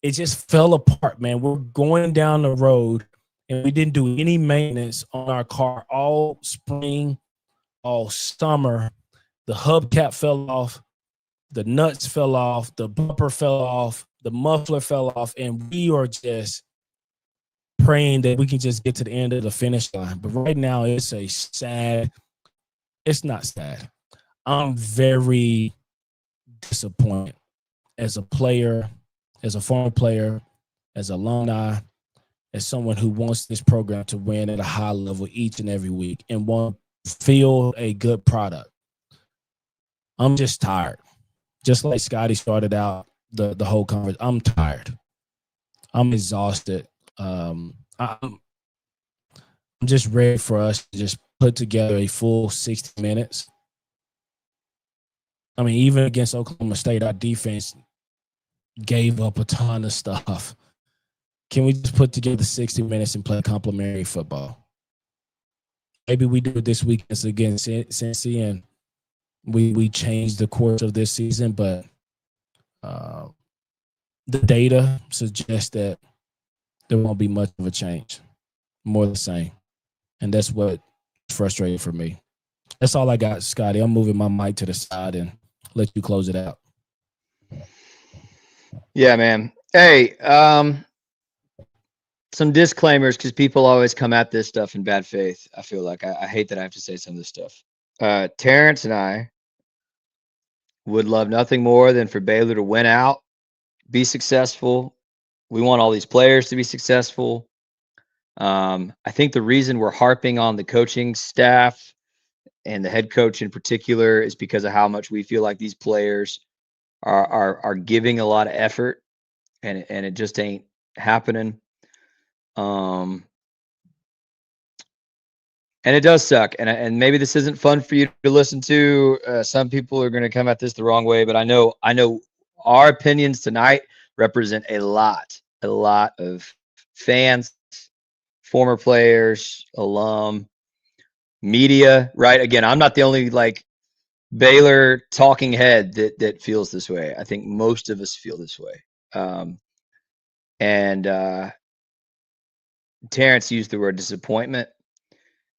it just fell apart, man. We're going down the road, and we didn't do any maintenance on our car all spring, all summer. The hubcap fell off. The nuts fell off. The bumper fell off. The muffler fell off. And we are just praying that we can just get to the end of the finish line. But right now, it's not sad. I'm very disappointed as a player, as a former player, as alumni, as someone who wants this program to win at a high level each and every week and want to feel a good product. I'm just tired. Just like Scotty started out the whole conference, I'm tired. I'm exhausted. I'm just ready for us to just put together a full 60 minutes. I mean, even against Oklahoma State, our defense gave up a ton of stuff. Can we just put together 60 minutes and play complimentary football? Maybe we do it this week against Cincy, and we change the course of this season, but the data suggests that there won't be much of a change, more the same. And that's what frustrated for me. That's all I got, Scotty. I'm moving my mic to the side and let you close it out. Yeah, man. Hey, some disclaimers, because people always come at this stuff in bad faith. I feel like I hate that I have to say some of this stuff. Terrence and I would love nothing more than for Baylor to win out, be successful. We want all these players to be successful. I think the reason we're harping on the coaching staff and the head coach in particular is because of how much we feel like these players are giving a lot of effort, and it just ain't happening. And it does suck, and maybe this isn't fun for you to listen to. Some people are going to come at this the wrong way, but I know our opinions tonight represent a lot of fans, former players, alum, media. Right? Again, I'm not the only like Baylor talking head that feels this way. I think most of us feel this way. And Terrence used the word disappointment.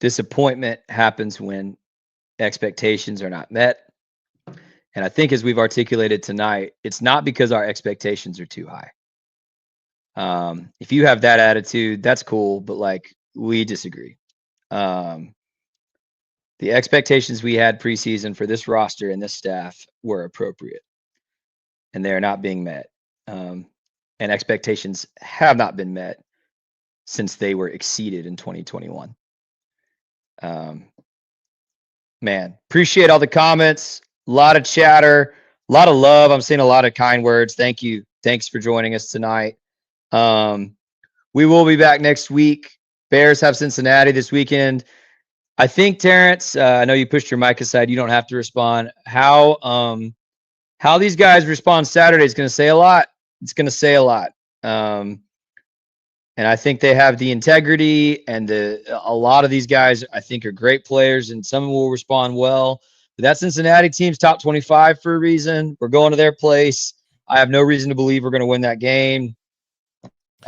Disappointment happens when expectations are not met. And I think as we've articulated tonight, it's not because our expectations are too high. If you have that attitude, that's cool, but like we disagree. The expectations we had preseason for this roster and this staff were appropriate, and they are not being met. And expectations have not been met since they were exceeded in 2021. Man, appreciate all the comments, a lot of chatter, a lot of love. I'm seeing a lot of kind words. Thank you. Thanks for joining us tonight. We will be back next week. Bears have Cincinnati this weekend. I think, Terrence, I know you pushed your mic aside. You don't have to respond. How these guys respond Saturday is going to say a lot. It's going to say a lot. And I think they have the integrity, and a lot of these guys I think are great players, and some will respond well. But that Cincinnati team's top 25 for a reason. We're going to their place. I have no reason to believe we're going to win that game.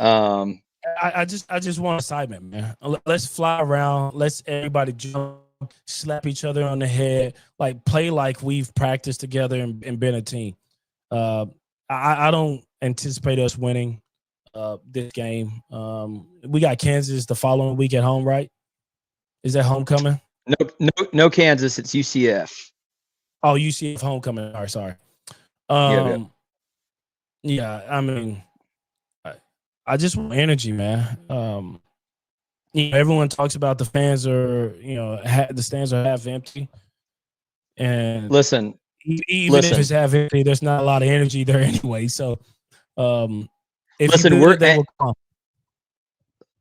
I just want excitement, man. Let's fly around. Let's everybody jump, slap each other on the head, like play like we've practiced together and been a team. I don't anticipate us winning this game. We got Kansas the following week at home, right? Is that homecoming? No Kansas. It's UCF. Oh, UCF homecoming. All right, sorry. Yeah, I mean, I just want energy, man. Everyone talks about the fans are, the stands are half empty, and listen, if it's half empty, there's not a lot of energy there anyway. So,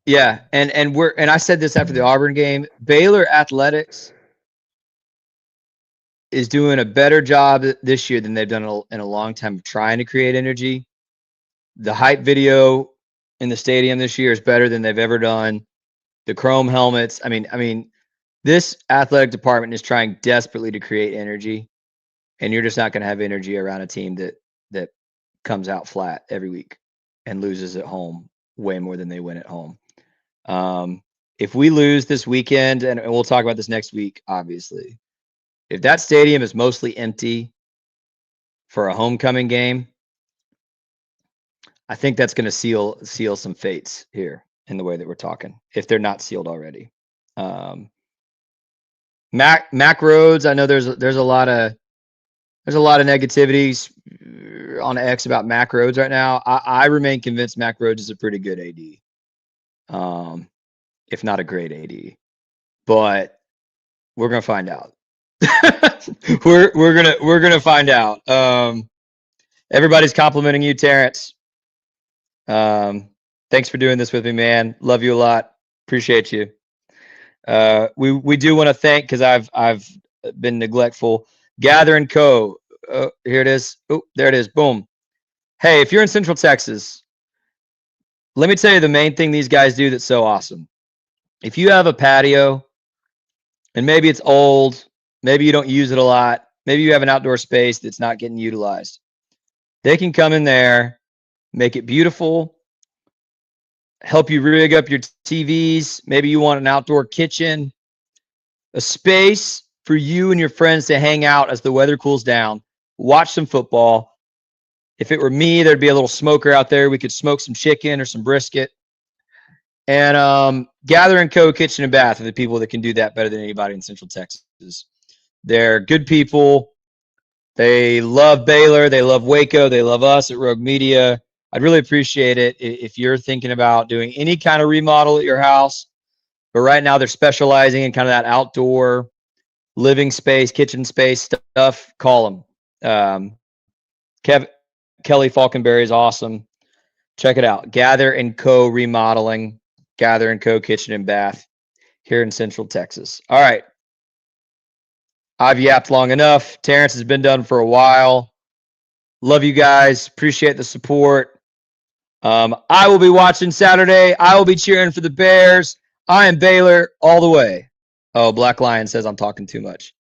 yeah, and I said this after the Auburn game. Baylor athletics is doing a better job this year than they've done in a long time of trying to create energy. The hype video in the stadium this year is better than they've ever done. The chrome helmets. I mean, this athletic department is trying desperately to create energy, and you're just not going to have energy around a team that comes out flat every week and loses at home way more than they win at home. If we lose this weekend, and we'll talk about this next week, obviously, if that stadium is mostly empty for a homecoming game, I think that's going to seal some fates here in the way that we're talking, if they're not sealed already. Mac Rhodes, I know there's a lot of negativities on X about Mac Rhodes right now. I remain convinced Mac Rhodes is a pretty good AD, if not a great AD. But we're gonna find out. we're gonna find out. Everybody's complimenting you, Terrence. Thanks for doing this with me, man. Love you a lot. Appreciate you. We do want to thank, because I've been neglectful. Gather and Co. Here it is. Oh, there it is. Boom. Hey, if you're in Central Texas, let me tell you the main thing these guys do that's so awesome. If you have a patio, and maybe it's old, maybe you don't use it a lot, maybe you have an outdoor space that's not getting utilized, they can come in there, make it beautiful, help you rig up your TVs. Maybe you want an outdoor kitchen, a space for you and your friends to hang out as the weather cools down, watch some football. If it were me, there'd be a little smoker out there. We could smoke some chicken or some brisket. And Gather and Co. Kitchen and Bath are the people that can do that better than anybody in Central Texas. They're good people. They love Baylor. They love Waco. They love us at Rogue Media. I'd really appreciate it if you're thinking about doing any kind of remodel at your house. But right now they're specializing in kind of that outdoor living space, kitchen space stuff, call them. Kelly Falconberry is awesome. Check it out. Gather & Co. Remodeling. Gather & Co. Kitchen and Bath here in Central Texas. All right. I've yapped long enough. Terrence has been done for a while. Love you guys. Appreciate the support. I will be watching Saturday. I will be cheering for the Bears. I am Baylor all the way. Oh, Black Lion says I'm talking too much.